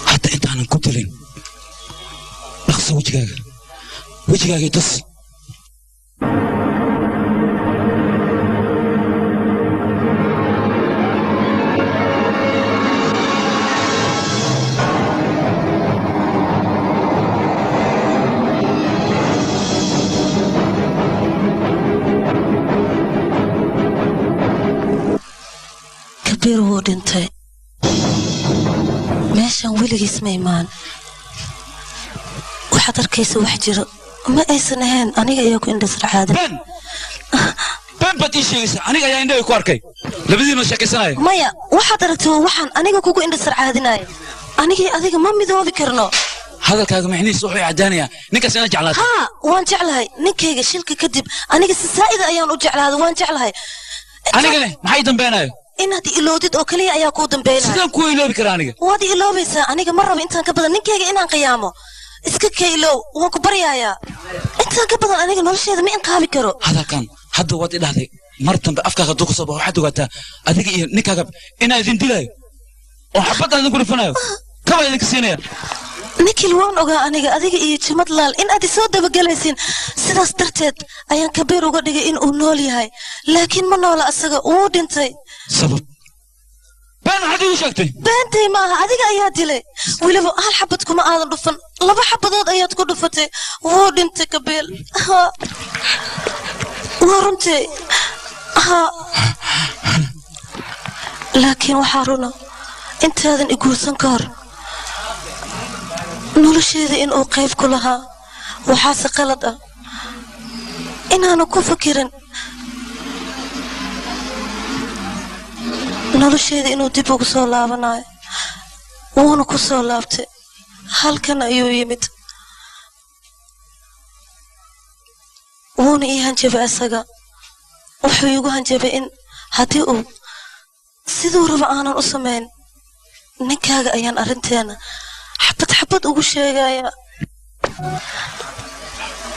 hatta intaanan ku dilin dhaqso wejigaaga tus wuu dhintay meeshan weligiis ma imaan waxaad arkaysa wax jiro ma aysan ahayn aniga ayaa ku indhasarcaada ben baad ii sheegaysaa aniga ayaa indhahay ku arkay labadiina sheekaysanaya maya waxaad aragtay waxaan aniga kugu indhasarcaadinaya anigii adiga ma midoobi karno hadalkaaga micnihiisa wuxuu caddaanayaa ninkaas inaad jeclaatay haa waan jeclahay ninkayga shilka kadib aniga si saa'ida ayaan u jeclaaday waan jeclahay anigane maxay dambeenayo inaad iloodid oo kaliya ayaa kuu dambeynaya sidaan kuu iloobi karaa aniga waad iloobaysaa aniga ma rabo intaan ka badan ninkayga inaan qiyaamo iska kaylow waan ku baryayaa intaan ka badan aniga nolosheeda ma inqaami karo hadalkan hadda waad idhahday mar dambe afkaaga duu ka soo baxo waxaad ogaataa adiga iyo ninkaaga inaa idin dilayo oo xabadaan idinku dhifanayo kaba idinka siinaya ninkil waan ogaa aniga adiga iyo jimad laal in aad isoo dabagelaysiin sidaas darteed ayaan kabiir uga dhigay in uu nool yahay laakiin ma noola asaga wuu dhintay sabab been waxaad igu sheegtay beentay maaha adiga ayaa dilay weliba hal xabad kuma aadan dhufan 2 xabadood ayaad ku dhufatay wuu dhintay kabiir waa runtii laakiin waxaa runa intaadan iguursan ka hor nolosheeda inuu qayb ku lahaa waxaase qalad ah inaanu ku fakirin nolosheeda inuu dib ugu soo laabanayo wuuna ku soo laabtay halkan ayuu yimid wuuna ii hanjabay asaga wuxuu iigu hanjabay in haddii uu siduu rabo aanan u samayn ninkaaga ayaan arrinteena xabad ugu sheegaya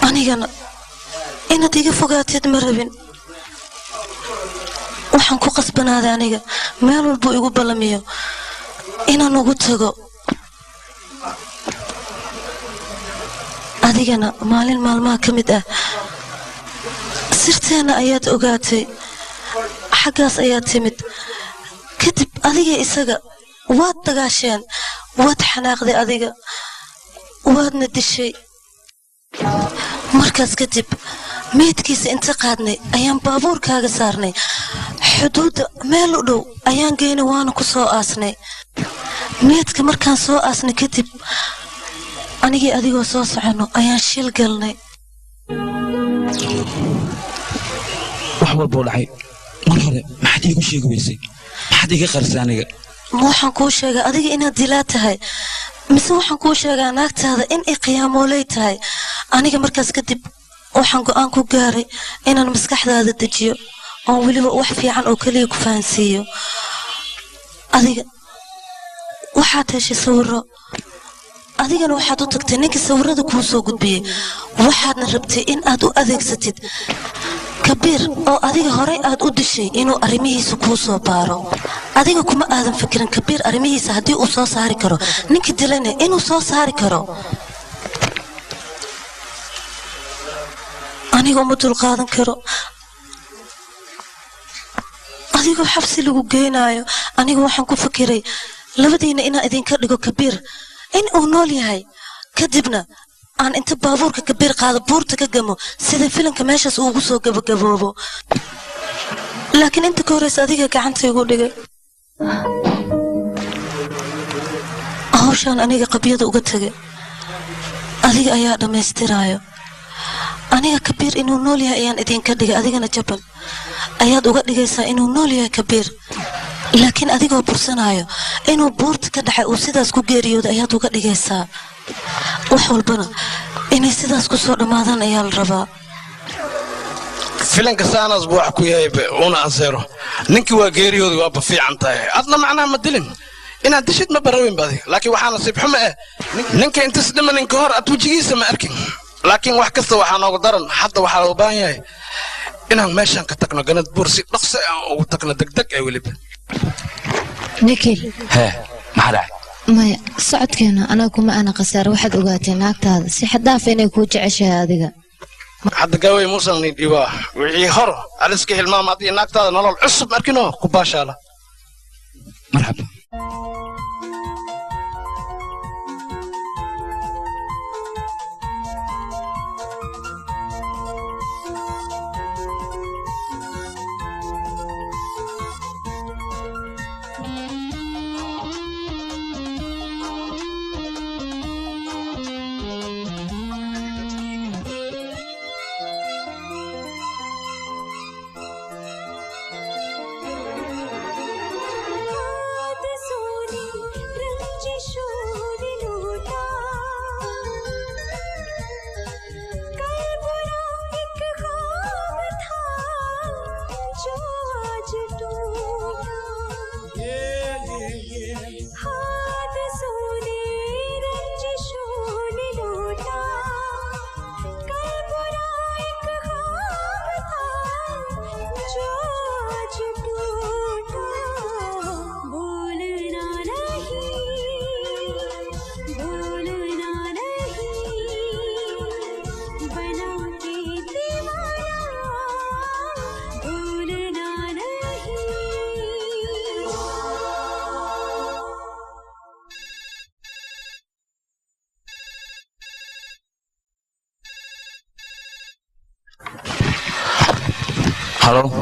anigana inaad iga fogaatid ma rabin waxaan ku qasbanaaday aniga meel walbuu igu ballamiyo inaan ugu tago adigana maalin maalmaha ka mid ah sirteena ayaad ogaatay xaggaas ayaad timid kadib adiga isaga waad dagaasheen waad xanaaqday adiga waadna dishay markaas kadib meydkiisa inta qaadnay ayaan baabuurkaaga saarnay xuduudda meel u dhow ayaan geynay waana ku soo aasnay meydka markaan soo aasnay kadib anigii adigoo soo soconno ayaan shil galnay wax walboo dhacay mar hore maxaad iigu sheegi weysay maxaad iga qarisay aniga ma waxaan kuu sheegaa adiga inaad dilaa tahay mise waxaan kuu sheegaa naagtaada in ay qiyaamooley tahay aniga markaas kadib waxaan go'aan ku gaaray inaan maskaxdaada dejiyo oon weliba wax fiican oo keliya ku fahansiiyo adiga waxaad heshay sawirro adigana waxaad u tagtay ninkii sawirrada kuu soo gudbiyey waxaadna rabtay in aad u adeegsatid kabiir oo adiga horey aad u dishay inuu arrimihiisa kuu soo baaro adiga kuma aadan fikirin kabiir arrimihiisa haddii uu soo saari karo ninkii dilayna inuu soo saari karo aniga uma dulqaadan karo adigoo xabsi lagu geynaayo aniga waxaan ku fikiray labadiina inaan idinka dhigo kabiir in uu nool yahay kadibna aan inta baabuurka kabiir qaado buurta ka gamo sida filimka meeshaas ugu soo gabagaboobo laakiin inta ka horeysa adiga gacanta igu dhigay hawshaan aniga qabyada uga tegay adiga ayaa dhammaystiraayo aniga kabiir inuu nool yahay ayaan idinka dhigay adigana jabal ayaad uga dhigaysaa inuu nool yahay kabiir laakiin adigoo bursanaayo inuu buurta ka dhacay uu sidaas ku geeriyooday ayaad uga dhigaysaa wax walbana inay sidaas ku soo dhammaadaan ayaa la rabaa filanka saanas buu wax ku yahay una anseero ninkii waa geeriyooday waaba fiican tahay adna macnaha ma dilin inaad dishid ma barawin baadi laakiin waxaa nasiib xumo ah ninka intas dhimanin ka hor aad wejigiisa ma arkin laakiin wax kasta waxaa noogu daran hadda waxaa loo baahan yahay inaan meeshaan ka tagno ganad buur si dhaqso aan ugu tagno degdeg ee weliba nikhil hee maxaa dhacay maya socodkeena anaga kuma ana khasaar waxaad ogaatay naagtaada si xaddaaf inay kuu jeceshahay adiga hadda gaawey muusan nidhiibaa wixii hor aliska hilmaam haddii naagtaada nolol cusub arkinoo ku baashaala marxaba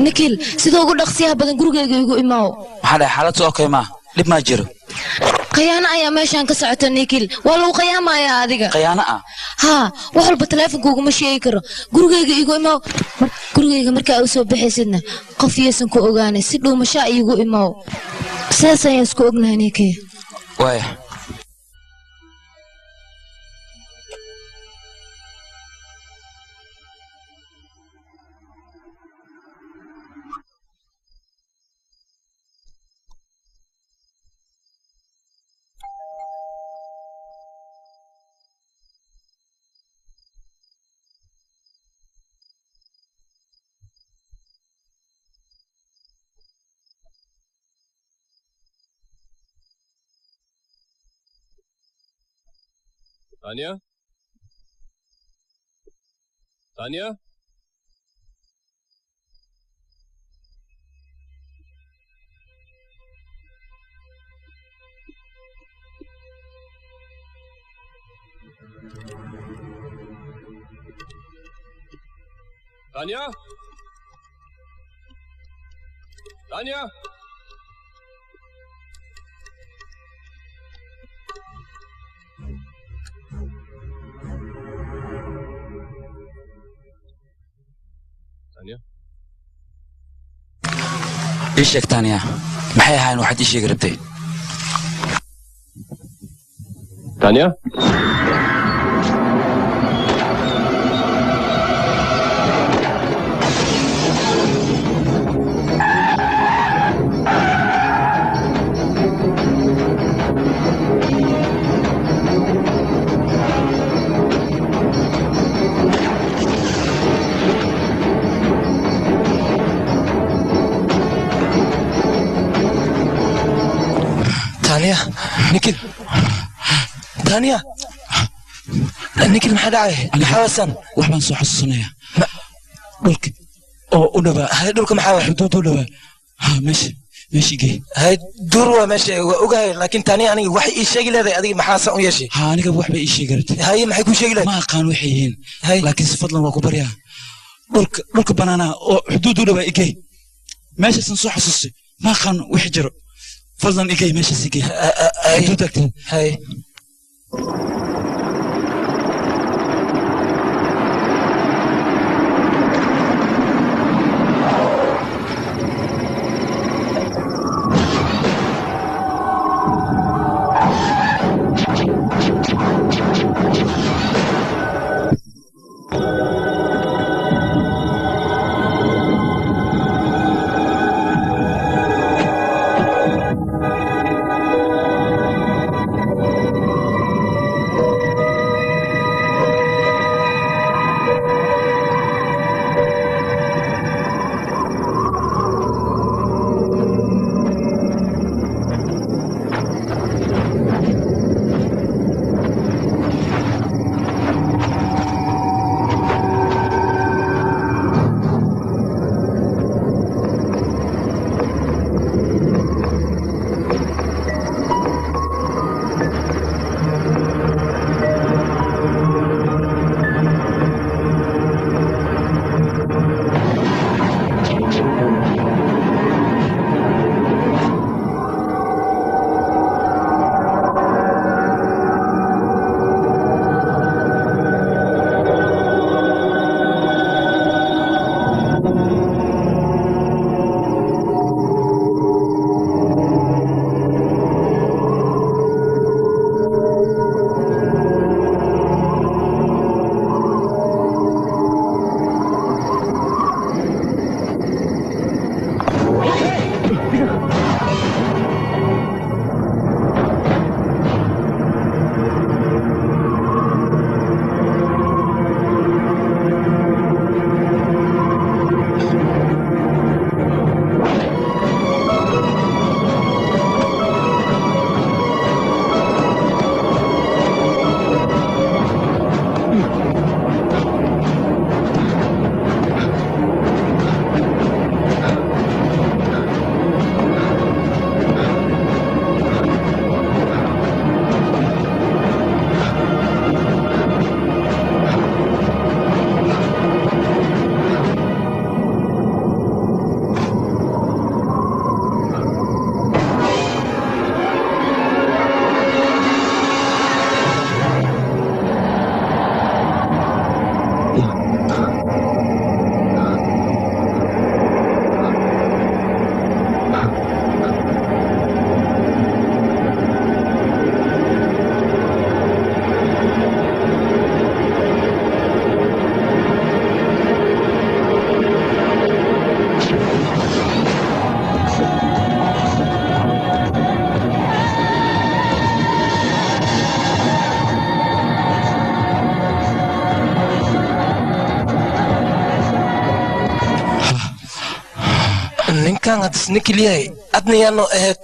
nikhil sidoo ugu dhaqsiyaha badan gurigayga igu imaaw maxaa dhahay xaaladdu okay ma dhib ma jiro khiyaano ayaa meeshaan ka socota nikhil waa lagu khiyaamayaa adiga khiyaano ah haa wax walba taleefonka uguma sheegi karo gurigayga igu imaaw gurigayga markaa u soo baxaysidna qof yeesan ku ogaanay si dhuumashaa iigu imaaw sidaas ayaan isku ognahay nikhil waaya Tania تانيا تانيا تانيا تانيا ايش شك تانية maxay ahayn waxaad ii sheegi rabtay تانيا تانيا نيكل تانيا نيكل ما حدا عايه حوسن waxbaan soo xasuusanayaa dhulka oo u dhawaa هاي دولك محاوي xuduud u dhawaa ha meeshii gey هاي دور ماشي اوغاي لكن تاني انا وحي اي شيء لهذا ادي ما حاسن او يشي ha aniga waxba ii sheegi rabtay هاي ما حيكون شيء ma aqaan waxay yihiin هاي laakiin si fadlan waa ku baryaa dhulka banaana oo xuduud u dhawaa igey meeshaasan soo xasuustay ma aqaan wixii jiro fadlan igey meeshaas igey xuduud agteed هاي ninkan had isninki leeyahay adna yaano ahayd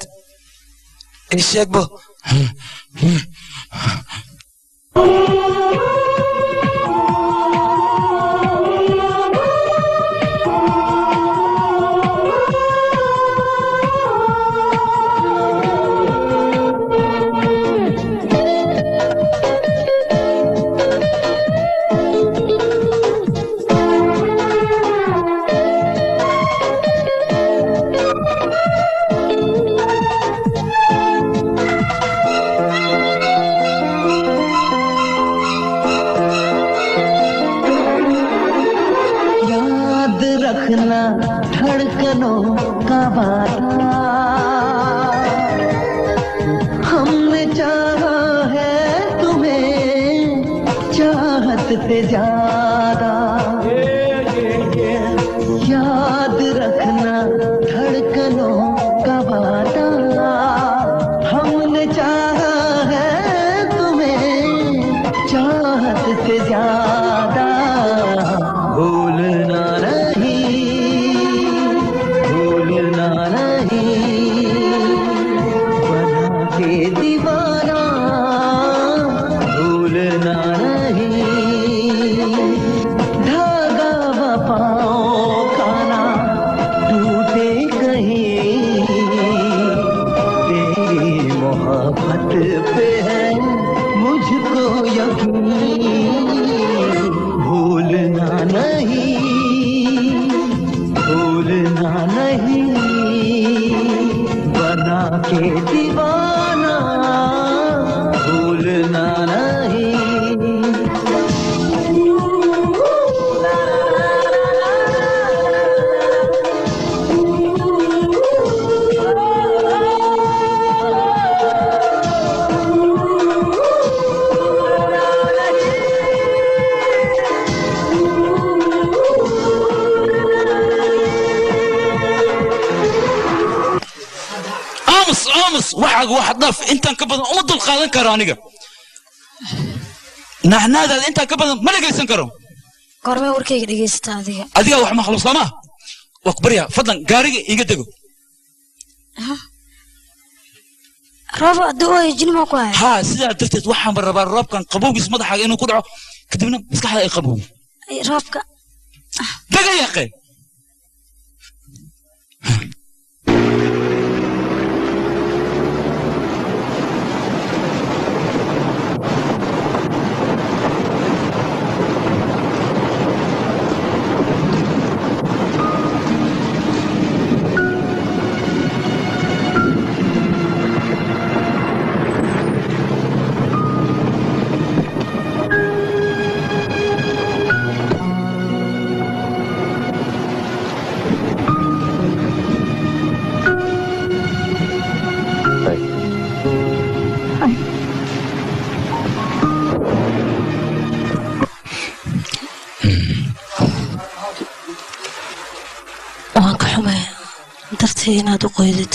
ii sheegbo से ज्यादा याद रखना धड़कनों का वादा हमने चाहा है तुम्हें चाहत से ज्यादा भूलना नहीं बना के दीवाना भूलना नहीं धागा वफाओं का ना टूटे कहीं तेरी मोहब्बत पे है मुझको यकीन भूलना नहीं बना के दीवाना भूलना नहीं امس واحد ضاف انت كبدن uma dul qaadan karo aniga naxnaada inta ka badan ma dhageysan karo gorme warkayga dhageysta adiga wax ma khuluslama wakbariya fadlan gaariga iga dago roob adoo jinimo ku hay ha sida darteed waxaan rabaa roobkan qabowgiis madaxaaga inuu ku dhaco kadibna maskaxda ay qabow roobka daga yaqeen inaad u qoydid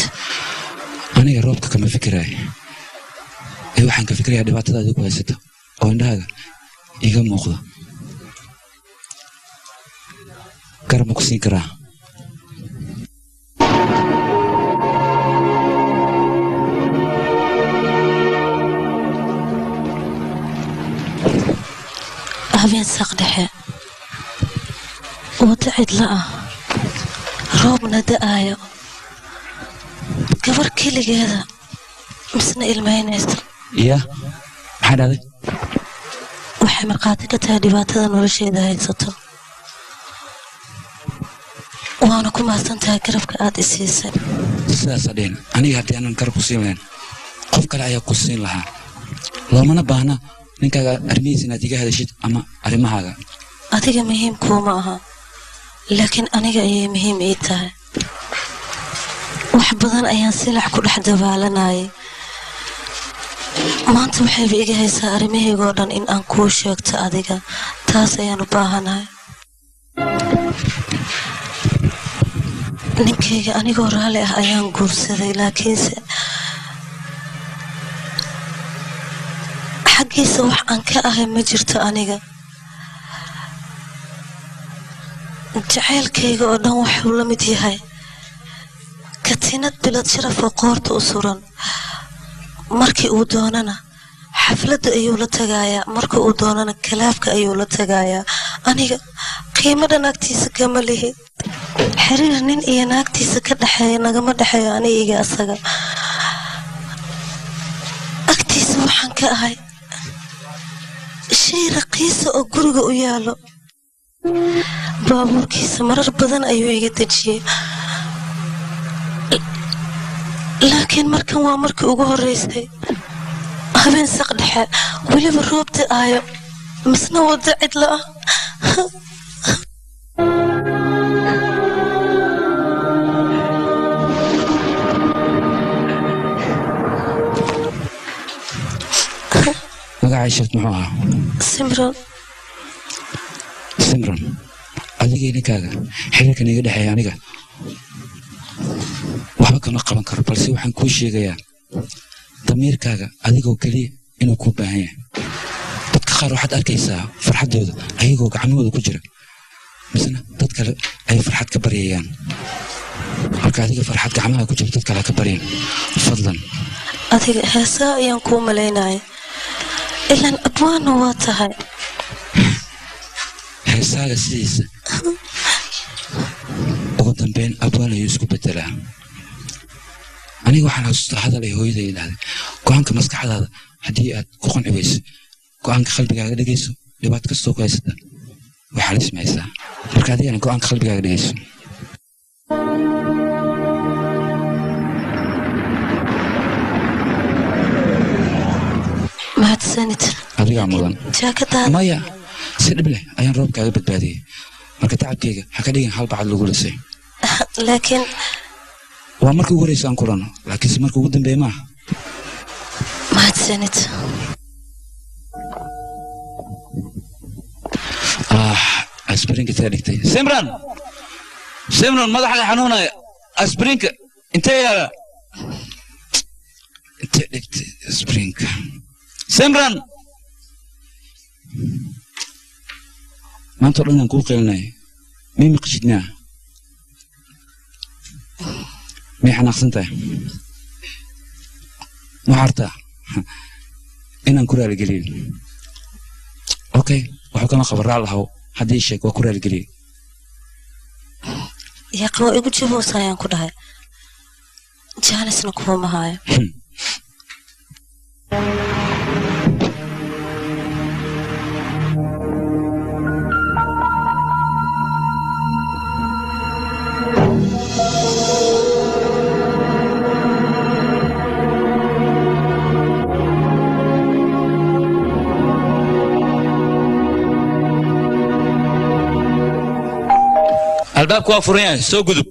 aniga roobka kama fikiraay waxaan ka fikirayaa dhibaatada aad ku haysato oo indhahaaga iga muuqdo garab ku siin karaa habeen saq dhexe wada cidla ah roobna da'aayo gabar keligeeda misna ilmaynaysa ya maxaa dhacday waxay markhaati ka tahay dhibaatada nolosheeda haysato waana ku mahadsantahay garabka aad i siisay sidaas adheen aniga haddii aanan garab ku siin lahayn qof kale ayaa ku siin lahaa loomana baahna ninkaaga arrimihiisa inaad iga hadashid ama arrimahaaga adiga muhiim kuuma aha laakiin aniga ayay muhiim ii tahay wax badan ayaan silax ku dhex dabaalanayay maanta waxayba iga haysaa arrimahaygoo dhan in aan kuu sheegto adiga taas ayaan u baahanahay ninkayga anigoo raalli ah ayaan guursaday laakiinse xaggiisa wax aan ka ahay ma jirto aniga jacaylkayga oo dhan wuxuu la mid yahay katiinad bilad sharaf oo qoorta u suran markii uu doonana xafladda ayuu la tagaayaa markii uu doonana kalaafka ayuu la tagaayaa aniga qiimada naagtiisa kama lihi xiriir nin iyo naagtiisa ka dhexeeya nagama dhexeeyo aniga asaga agtiisa waxaan ka ahay shay raqiisa oo guriga u yaalo baabuurkiisa marar badan ayuu iga dejiyey laakiin markan waa markii ugu horreysay habeen saq dhexe weliba roob da'aayo misna wada cidla ah magacay sheegto muxuu ahaa simran simran adigii ninkaaga xiriirka niga dhexeeya aniga waxba kama qaban karo balse waxaan kuu sheegayaa damiirkaaga adigoo keliya inuu kuu baahan yahay dadka qaar waxaad arkaysaa farxaddooda ayagoo gacmahooda ku jira misna dad kale ay farxad ka baryayaan marka adiga farxad gacmaha ku jira dad kale ka baryan fadlan adiga heesaa ayaan kuu malaynaya ilaan abwaana waa tahay heesaaga sidiisa ugu dambeyn abwaan ayuu isku bedelaa aniga waxaan xasuustaa hadal ay hooyaday idhahday go-aanka maskaxdaada haddii aad ku qanci weyso go-aanka qalbigaaga dhegeyso dhibaat kastoo ku haysata way xalismaysaa marka adigana go-aanka qalbigaaga dhegeyso mahadsanid adigaa mudan jaakadaada maya si dhib leh ayaan roobkaaga badbaadiyey marka tacabkayga ha ka dhigin hal bacad lagu lisay laakiin waa markii ugu horeysa aan kulano laakiinse marka ugu dambeeye maaha mahadsanid asbrinka intee dhigtay simran madaxaga xanuunaya asbrinka intee yaala intee dhigtay asbrinka simran maanta o dhan aan kuu qeelinaya mii maqashidnaa miyay xanaaqsan tahay waxaa artaa inaan ku raaligeliyo okay waxuu kama qaba raal lahaw haddii sheeg waa ku raaligeliye yaqa waa igu jiboosa ayaan ku dhahay jaanisna kuuma haayo albaabku waa furan yahay soo gudub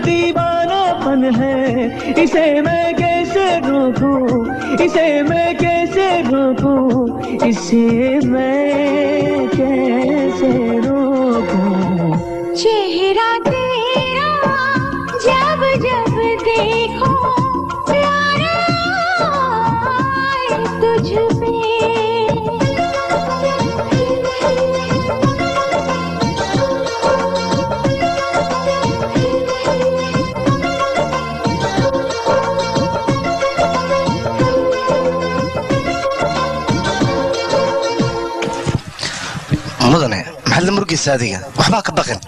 दीवानापन है इसे मैं कैसे रोकूं इसे मैं कैसे रोकूं इसे मैं कैसे रोकूं चेहरा तेरा जब जब देखो प्यार आए तुझ पे mudane maxaad la murgaysaa adiga waxbaa ka baqin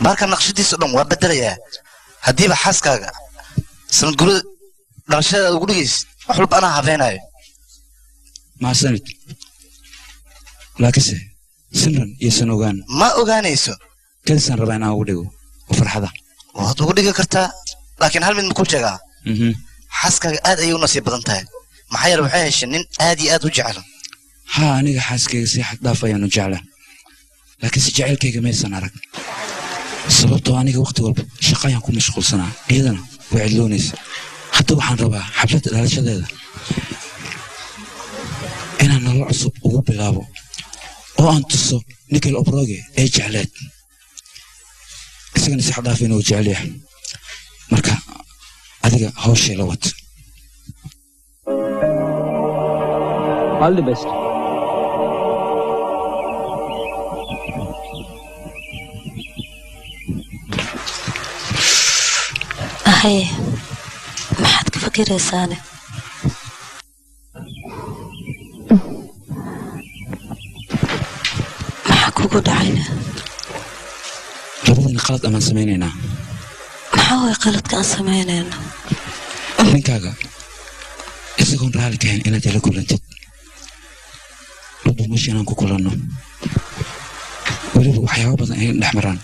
baarka naqshadiisa dhan waa bedelayaa haddiiba xaaskaaga sanad gurida dhalashadaada ugu dhigaysid wax walba anaa habeenaayo mahadsanid laakiinse simran iyosan ogaan ma ogaanayso kadisaan rabaa inaan ugu dhigo oo farxada waad ugu dhigi kartaa laakiin hal mid ma ku jegaa xaaskaaga aad ayay u nasiib badan tahay maxaa yeele waxay heshay nin aad iyo aad u jecel haa aniga xaaskayga si xad dhaaf ayaan u jeclaa laakiinse jacaylkayga maysan arag sababtoo aniga waqti walba shaqo ayaan ku mashquulsanaa iyadana way cidloonaysa hadda waxaan rabaa xafladda dhalashadeeda inaan nolol cusub ugu bilaabo oo aan tuso nikel obroge ee jecleed isagana si xad dhaaf inuu jecel yahay marka adiga hawshay la wad all the best haye maxaad ka fikiraysaane maxaa kugu dhacayna labadana qalad amaan samaynaynaa maxaa way qaladka aan samaynayna ninkaaga isagoon raali ka hayn inaad ila kulantid dhubumashi inaan ku kulanno weliba waxyaabo badan ay dhex maraan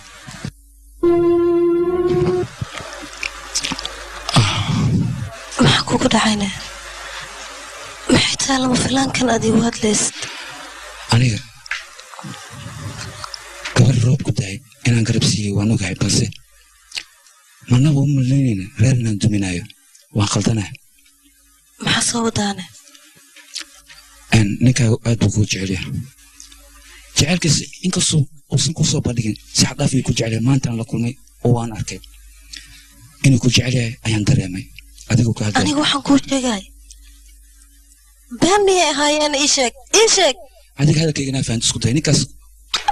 maxaa kugu dhacayna maxay tahay lama filaankan aad igu hadlaysid aniga gabar roob ku dahay inaan garab siiyey waan ogahay balse manaba u malaynayna reer inaan duminayo waan khaldanahay maxaa soo wadaane ninkaaga aad buu kuu jecel yahay jecelkiisa inkastoo uusan ku soo bandhigin si xad dhaaf ayuu ku jecel yahay maantaan la kulmay oo waan arkay inuu ku jecel yahay ayaan dareemay adigu ka hadlay aniga waxaan kuu sheegay been miyay ahaayeen ii sheeg adiga hadalkayga inaa fahanto isku day ninkaas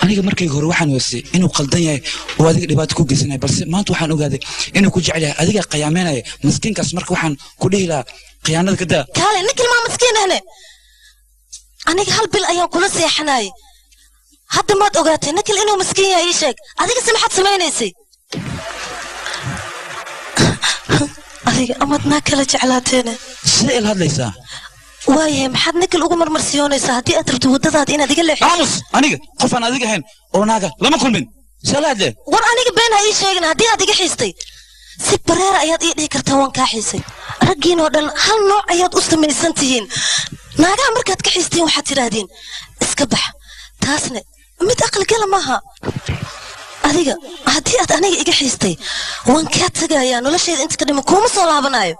aniga markayga hore waxaan weysay inuu khaldan yahay oo adiga dhibaato ku geysanaya balse maanta waxaan ogaaday inuu ku jecel yahay adiga qiyaameynaya maskiinkaas marka waxaan ku dhihi lahaa khiyaanada ka daa kaale ninkii maa maskiin ahne aniga hal bil ayaan kula seexanayay hadda maad ogaatay ninkil inuu maskiin yahay ii sheeg adigase maxaad samaynaysay adiga amaad naa kala jeclaateene sida il hadlaysaa waayahay maxaad ninkil ugu marmarsiyoonaysaa haddii aad rabto waddadaada inaad iga leexid aamus aniga qof aan adiga ahayn oo naaga lama kulmin salaadle war aniga been ha ii sheegin haddii aad iga xiistay si bareera ayaad ii dhihi kartaa waan kaa xiisay raggiinoo dhan hal nooc ayaad u samaysan tihiin naagaha markaad ka xiistiin waxaad tidhaahdeen iska bax taasne mid aqli gala maaha adiga haddii aad aniga iga xiistay waan kaa tegayaa nolosheeda inta ka dhiman kuuma soo laabanayo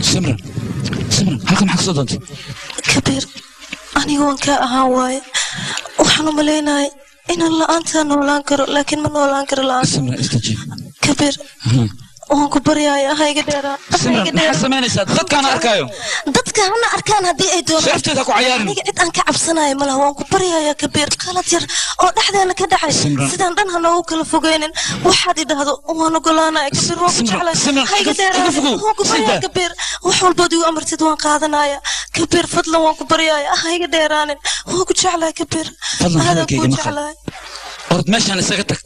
simran halkan maxaa ka soo doontay kabiir aniga waan kaa ahaan waaye waxaan u malaynahay inaan la'aantaa noolaan karo laakiin ma noolaan karo la'aan simran istajiib kabiir waan ku baryaaya hayga dheeraa simran maxaa samaynaysaa dadkaana arkaayo dadka hana arkaan haddii ay doonaan sharafteeda ku cayaarin aniga cid aan ka cabsanayo malaha waan ku baryaaya kabiir qalad yar oo dhexdeena ka dhacay sidaan dhan ha noogu kala fogeynin waxaad idhaahdo waan ogolaanaya kabiir waan ku jeclay hayga dheeraa waan ku baryaaya kabiir wax walbood igu amartid waan qaadanaya kabiir fadlan waan ku baryaaya hayga dheeraanin waan ku jeclay kabiir fadlan hadalkayga maqal orod meeshaan isaga tag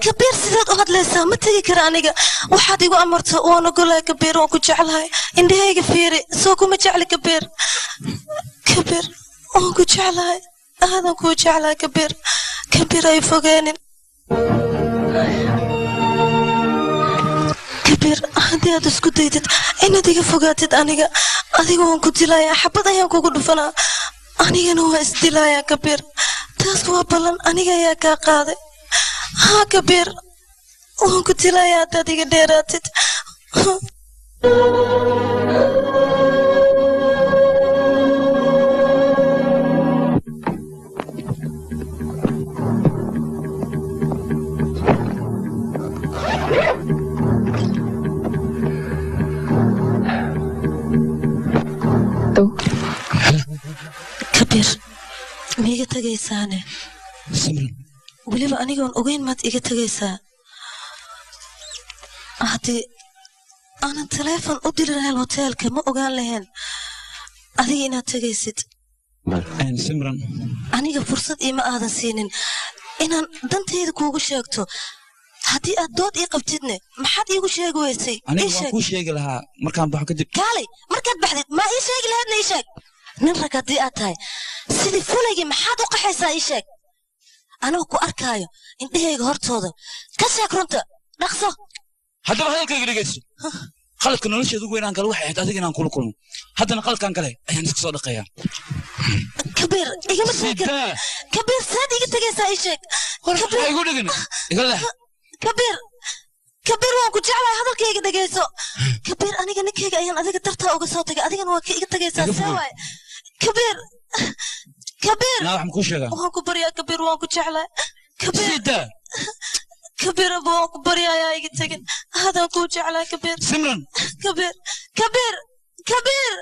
kabiir sidaad u hadlaysaa ma tegi kara aniga waxaad igu amarta waan ogolahay kabiir waan ku jeclahay indhahayga fiiri soo kuma jecli kabiir kabiir waan ku jeclahay aadan kuu jeclahay kabiir kabiir ay fogeenin kabiir haddii aad isku daydid inaad iga fogaatid aniga adiga waan ku dilayaa xabad ayaan kugu dhufanaa anigana waa isdilayaa kabiir taas waa ballan aniga ayaa kaa qaaday ها كبير وانكنت لا يا تادي ديراتت كبير ميجا تجي سانة سمرن weliba anigoon ogeyn maad iga tagaysaa haddii aanan taleefon u diri lahayn hoteelka ma ogaan lahayn adiga inaad tagaysid simran aniga fursad iima aadan siinin inaan dantayda kuugu sheegto haddii aad dood ii qabtidne maxaad iigu sheegi weysay aniga waan kuu sheegi lahaa markaan baxo kadib kaalay markaad baxdid maa ii sheegi lahaydna ii sheeg nin rag haddii aad tahay sidii fulaygii maxaad u qaxaysaa ii sheeg أنا أكو أركايو إنت هيك هرتودا كسيك رنتا نقصه هذا ما هيك يجلس خلت كنا نشيد وين أنقل واحد هذا كنا نقول كلهم هذا نقل كان كله يعني نسكت صدقيا كبير إيه مسكر كبير سادي قلت جالس عايشك كبير يقول لك يقول له كبير كبير وأنكو جعل هذا كي قد جالسه كبير أنا كنا كي أيام أذيك ترتها وقصوتك أذيك أنا وكي قد جالس سوا كبير كبير لا راح نكون شغال وانكو بريا كبير وانكو جعله كبير سيدا كبير ابو وانكو بريا يا يقتقن هذا وانكو جعله كبير سمرن كبير كبير كبير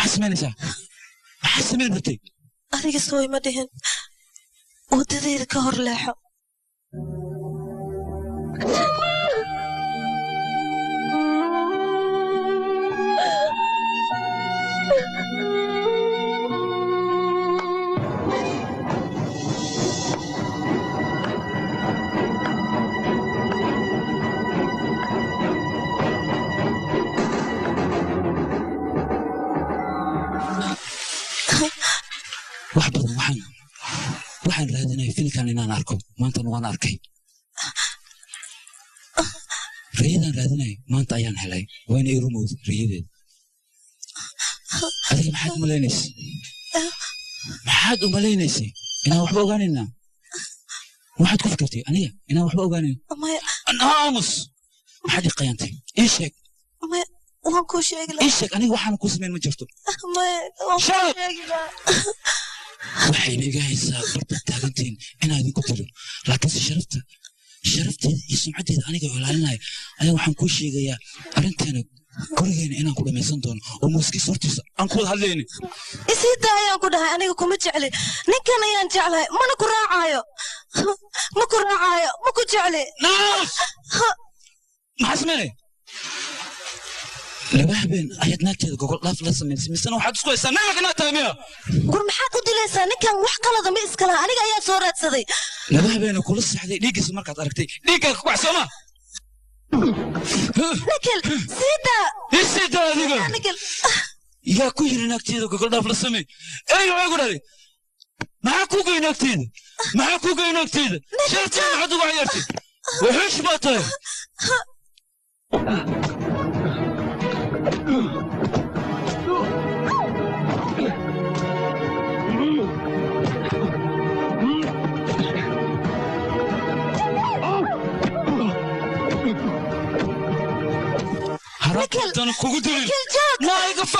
سمعنيسا حسمين بتي أديك سوي ما دهن ودي كهر لاحق waxaan raadinay filkan inaan arko maanta waan arkay riyadan raadinay maanta ayaan helay waan i rumood riyadeed adiga maxaad u malaynaysaa inaan waxba ogaanayna waxaad ku fikirtay aniga inaan waxba ogaanin aamus maxaad i qayaantay ii sheeg waan kuu sheegi ii sheeg aniga waxaan ku samayn ma jirto waxayna iga haysaa barta taagantiin inaan idinku tiro laakiinse sharafteeda iyo sumcaddeeda aniga ilaalinaya ayaa waxaan kuu sheegayaa arrinteena gurigeena inaan ku dhammaysan doono oo muuskiis hortiisa aan ku wada hadlayni isii daa ayaan ku dhahay aniga kuma jecli ninkan ayaan jeclahay mana ku raacaayo ma ku jecli maxaa sameynay laba habeen ayaad naagteeda gogol dhaaf la samaysay misena waxaad isku haysaa naag inaad tahay miya gur maxaad u dilaysaa ninkan wax qalada ma iskala aniga ayaa soo raadsaday laba habeen kula saxday dhiiggiisa markaad aragtay dhiiggaaga ku baxsooma nikil sida adiga yaa ku yiri naagteeda gogol dhaaf la samay waxay ku dhahay maxaa ku gey naagteeda sharteeda maxaad ugu ciyaartay wuxuush baa tahay هربت أنا كوجدين لا يقف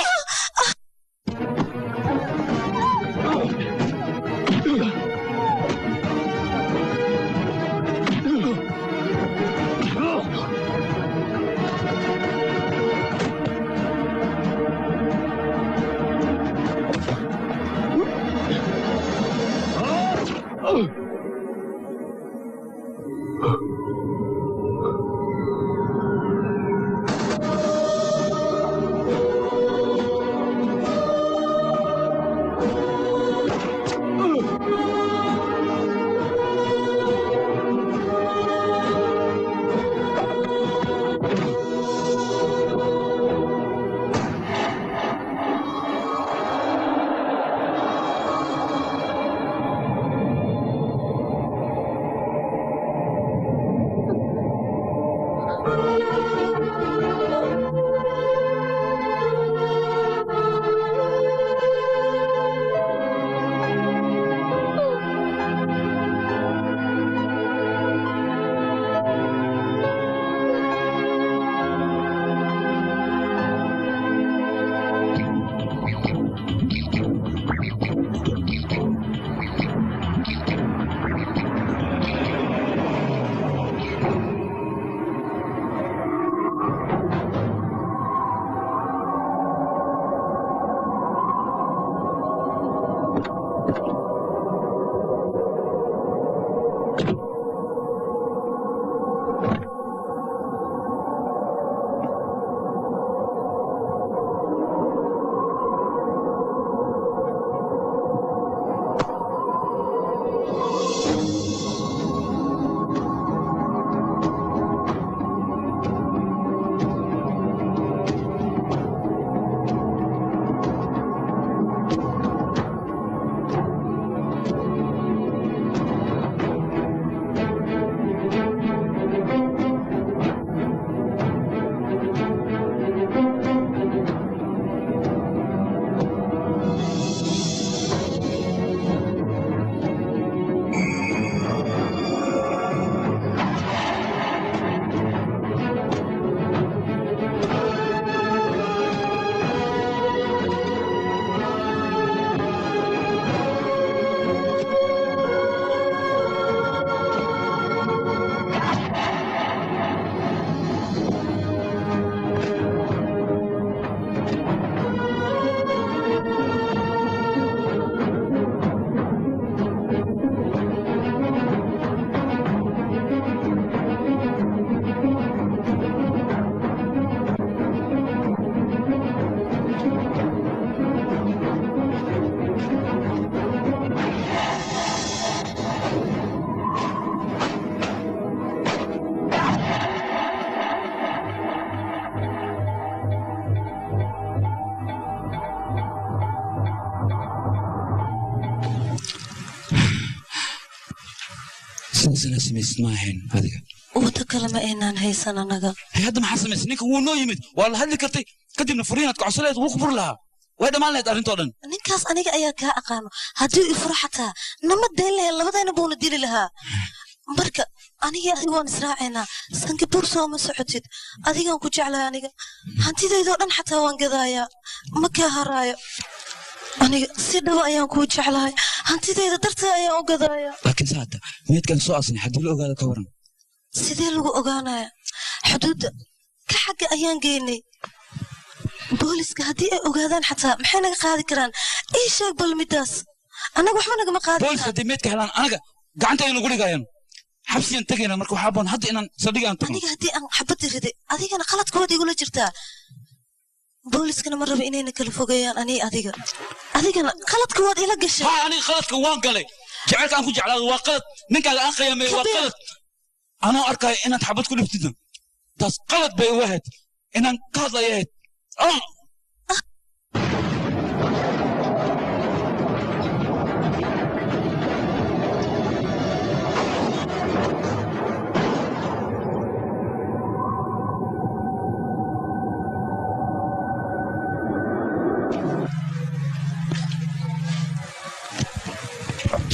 سنة سميس ما هين هذيك وتكلم إنان هيسن أنا هذا ما حسن مسنيك هو نو يمد والله هذي كرتي قدمنا فرينات كعسلات وخبر لها وهذا ما لها أرنت أردن نكاس أنا أيا كأقانو هدو يفرحتها نما الدين لها لما دين بون الدين لها بركة أنا يا أخوان إسرائيلنا سانك بورسو مسعود أديكم كجعلها أنا هنتي ذي ذو حتى وان قضايا مكة هرايا أنا سيدوا أيام كوجعلها هنتي ذي درت أيام قضايا لكن ساعتها ميت كان سؤال حد لو قال كورن سيدي لو أغانا حدود كحق أيام جيني بوليس كهدي أغادان حتى محنا قاعد كران إيش أقبل مداس أنا وحنا ما قاعد بوليس كهدي ميت كهلان أنا قعنت أنا نقولي قاين حبسي أنتقينا مركو حابون هدي أنا صديق أنت أنا هدي أنا حبتي ردي أديك أنا خلت كودي يقول جرتا بوليس كنا مرة بإني كالفوقيان أنا أديك أنا خلت كودي إلى قش ها أنا خلت كوان قالي جعلك أنكو جعل وقت منك على أخي يا مي وقت أنا أركي إن تحبت كل ابتداء تاس قلت بواحد إن قاضي يهد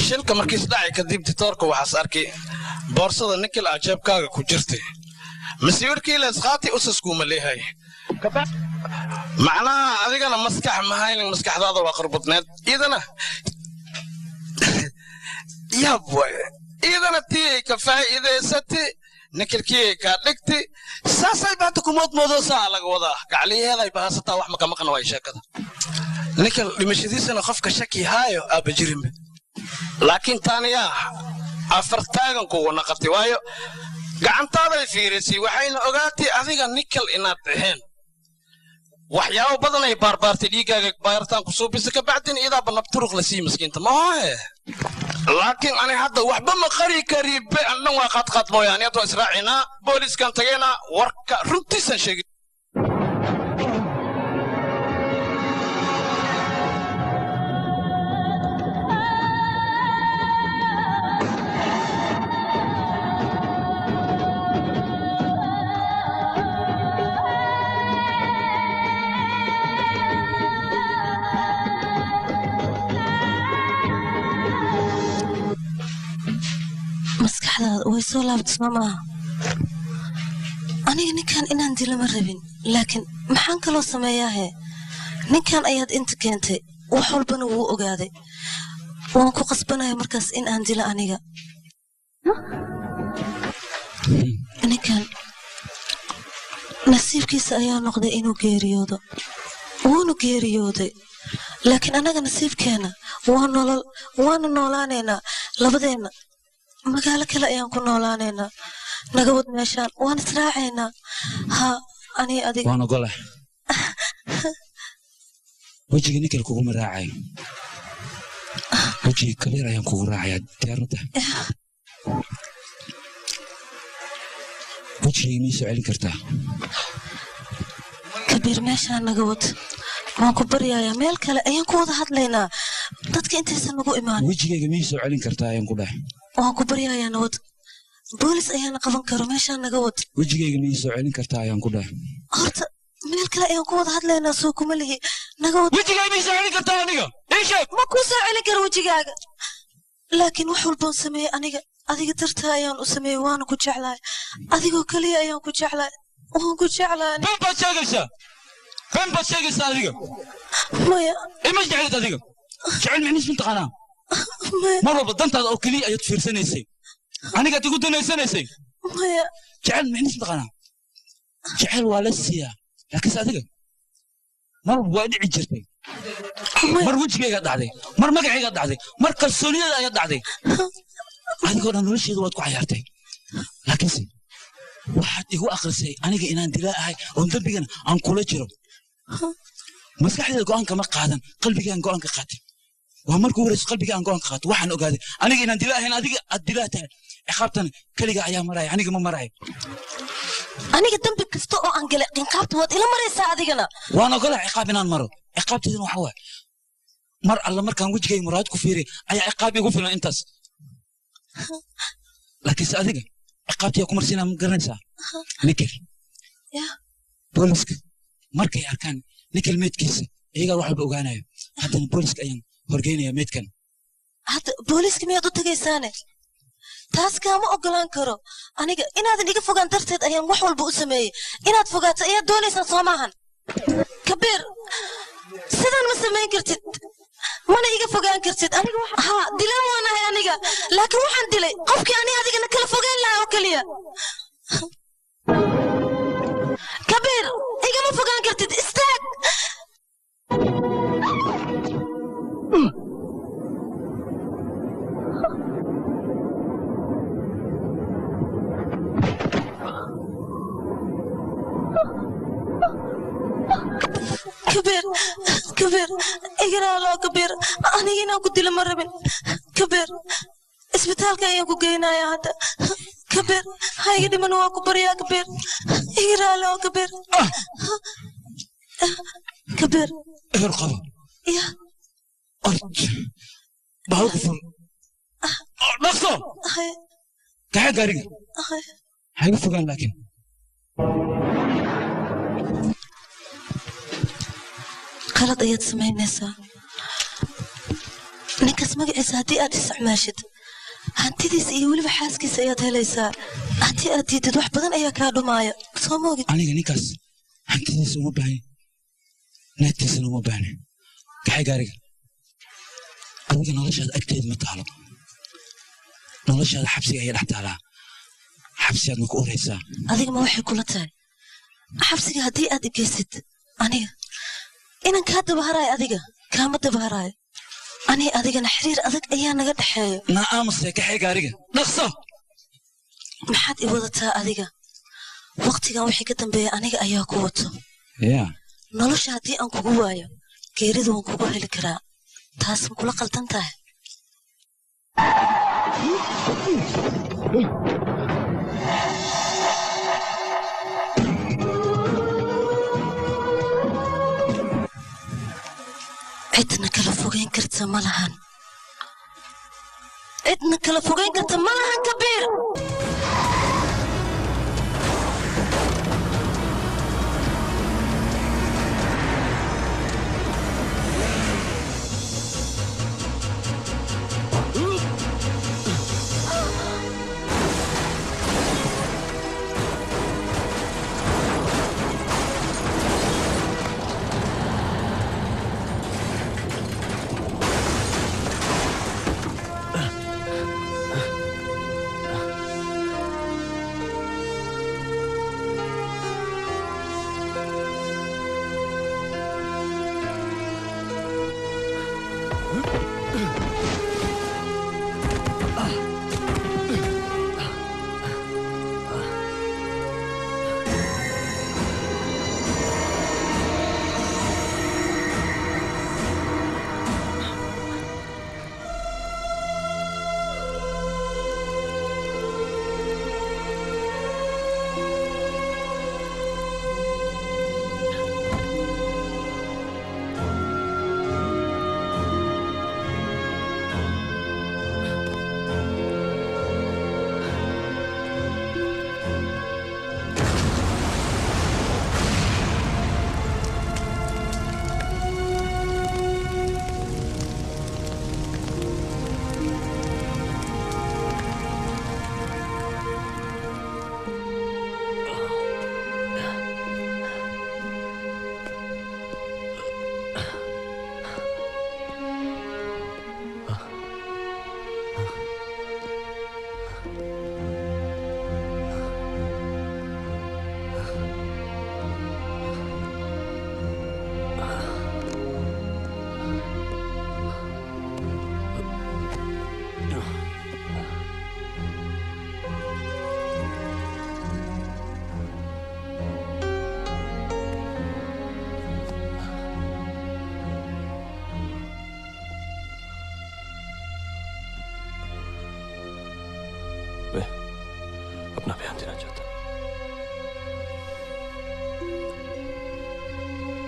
shilka markiis dhacay kadib ditoorka waxaas arkay boorsada ninkii ajaabkaaga ku jirtay masiirkii la isqaati usasku ma leeyahay macnaha adigana maskax mahayn maskaxdaada waa qarbadneed idana yab way idana tii ka faa'iideysatay ninkii ka dhigtay saasay baad ku moodmoodosa laga wadaa gacliyeeday baasata wax ma maqan way sheekada ninkii dhimashadiisana qofka shaki haayo aba jirin laakiin taaniya afartaagan kugu naqatay waayo gacantaaday fiirisay waxayna ogaatay adiga nikel inaad dhaheen waxyaabo badan ay baarbaartay dhiigaaga baartaan ku soo bisay ka bacdin idaaba nabturuq la sii miskiinta maahe laakiin ani hadda waxba ma qari kari be annan waa qadqad mooyaane hadda israacina booliskan tageena warka runtiisan sheegay soo laabta soo maaha aniga ninkan inaan dilo ma rabin laakiin maxaan kaloo sameeyaahe ninkan ayaad inta keentay wax walbana wuu ogaaday waan ku qasbanaya markaas in aan dilo aniga ninkan nasiibkiisa ayaa noqday inuu geeriyoodo wuuna geeriyooday laakiin annaga nasiibkeena waa nolol waana noolaanaynaa labadeenna magaalo kale ayaan ku noolaanaynaa naga wad meeshaan waan israacaynaa ha ani adig waan ogolahay wejiga ninkale kuguma raacayo wejiga kabeer ayaan kugu raacayaa diyaarada wejiga mii soo celin kartaa kabiir meeshaan naga wad waan ku baryayaa meel kale ayaan ku wada hadlaynaa dadka intaysan nagu imaan wejigayga mii soo celin kartaa ayaan ku dhahay waan ku baryayaa nabad boolis ayaana qaban karo meeshaan naga wad wejigayga mii soo celin kartaa ayaan ku dhahay horta meel kale ayaan ku wada hadlaynaa soo kuma lihi naga wad wejigayga mii soo celin kartaa aniga ii sheeg ma kuu soo celin karo wejigaaga laakiin wax walbaan sameeyey adiga dartaa ayaan u sameeyey waana ku jeclahay adigoo kaliya ayaan ku jeclahay waan ku jeclahay ben baad sheegaysaa adiga maya ima jeclid adiga jecel micniis mataqaanaa mar walba dantaada oo keliya ayaad fiirsanaysay anigaad igu danaysanaysay maya jecel micniis mataqaanaa jecel waa la siiyaa laakiinse adiga mar walba waa dhici jirtay mar wejigaygaad dhacday mar magacaygaad dhacday mar kalsooniyada ayaad dhacday adigoo dhan nolosheedu waad ku cayaartay laakiinse waxaad igu akhrisay aniga inaan dilaa ahay oon dembigana aan kula jiro maskaxdeeda go'aanka ma qaadan qalbigaan go'aanka qaatay waa markuu horeyso qalbigaan go'aanka qaatay waxaan ogaaday aniga inaan dilaa ahayn adiga aad dilaa tahay ciqaabtana keliga ayaa maraya aniga ma marayo aniga dambi kasta oo aan galay ciqaabta waad ila maraysaa adigana waan ogolahay ciqaab inaan maro ciqaabteeduna waxa waaye mar alla markaan wejigay muraad ku fiiriy ayaa ciqaab igu filan intaas laakiinse adiga ciqaabtiyaa ku marsiinaa ma garanaysaa nikel booliska markay arkaan nikel meedkiisa iyagaa wax walba ogaanayo haddana booliska ayaan horgeynaya meedkan hadda booliska miyaad u tagaysaane taas kaama ogolaan karo aniga inaadan iga fogaan darteed ayaan wax walba u sameeyey inaad fogaato ayaad doonaysaa soo maahan kabiir sidaan ma samayn kartid mana iga fogaan kartid aniga dilaan waanahay aniga laakiin waxaan dilay qofkii ani adigana kala fogeyn lahaa oo keliya kabiir igama fogaan kartid istaag كبير اقرا له كبير انا هنا قلت له مره من كبير اسبتالك يا كوكينا يا هذا كبير هاي قد من واكو بريا كبير اقرا له كبير كبير ارقب يا ارج بهوقفن نقصه كحق قاري هاي فوقان لكن qalad ayaad samaynaysaa ninkaas magaciisa haddii aad isticmaashid hantidiisa iyo weliba xaaskiisa ayaad helaysaa haddii aad diidid wax badan ayaa kaa dhumaaya soo moogid aniga ninkaas hantidiisa uma baahni naagtiisana uma baahni kaxay gaariga adiga noloshaada agteeda ma taalo noloshaada xabsiga ayaa dhex taalaa xabsigaad ma ku uraysaa adiga ma waxay kula tahay xabsiga haddii aad igeysid aniga inaan kaa dabaharaayo adiga kaama dabaharaayo ani adigana xiriir adag ayaa naga dhexeeyo naa aamusee kaxay gaariga dhaqso maxaad i wadataa adiga waqtigan wixii ka dambeeya aniga ayaa ku wato nolosha haddii aan kugu waayo geeridu waan kugu heli karaa taas ma kula qaldan tahay cidna kala fogeyn karta ma lahan cidna kala fogeyn karta ma lahan kabiir ध्यान देना चाहता।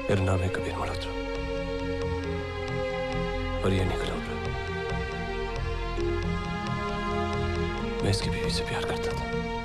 मेरा नाम है कबीर मल्होत्रा और ये निकला उड़ा। मैं इसकी बीवी से प्यार करता था।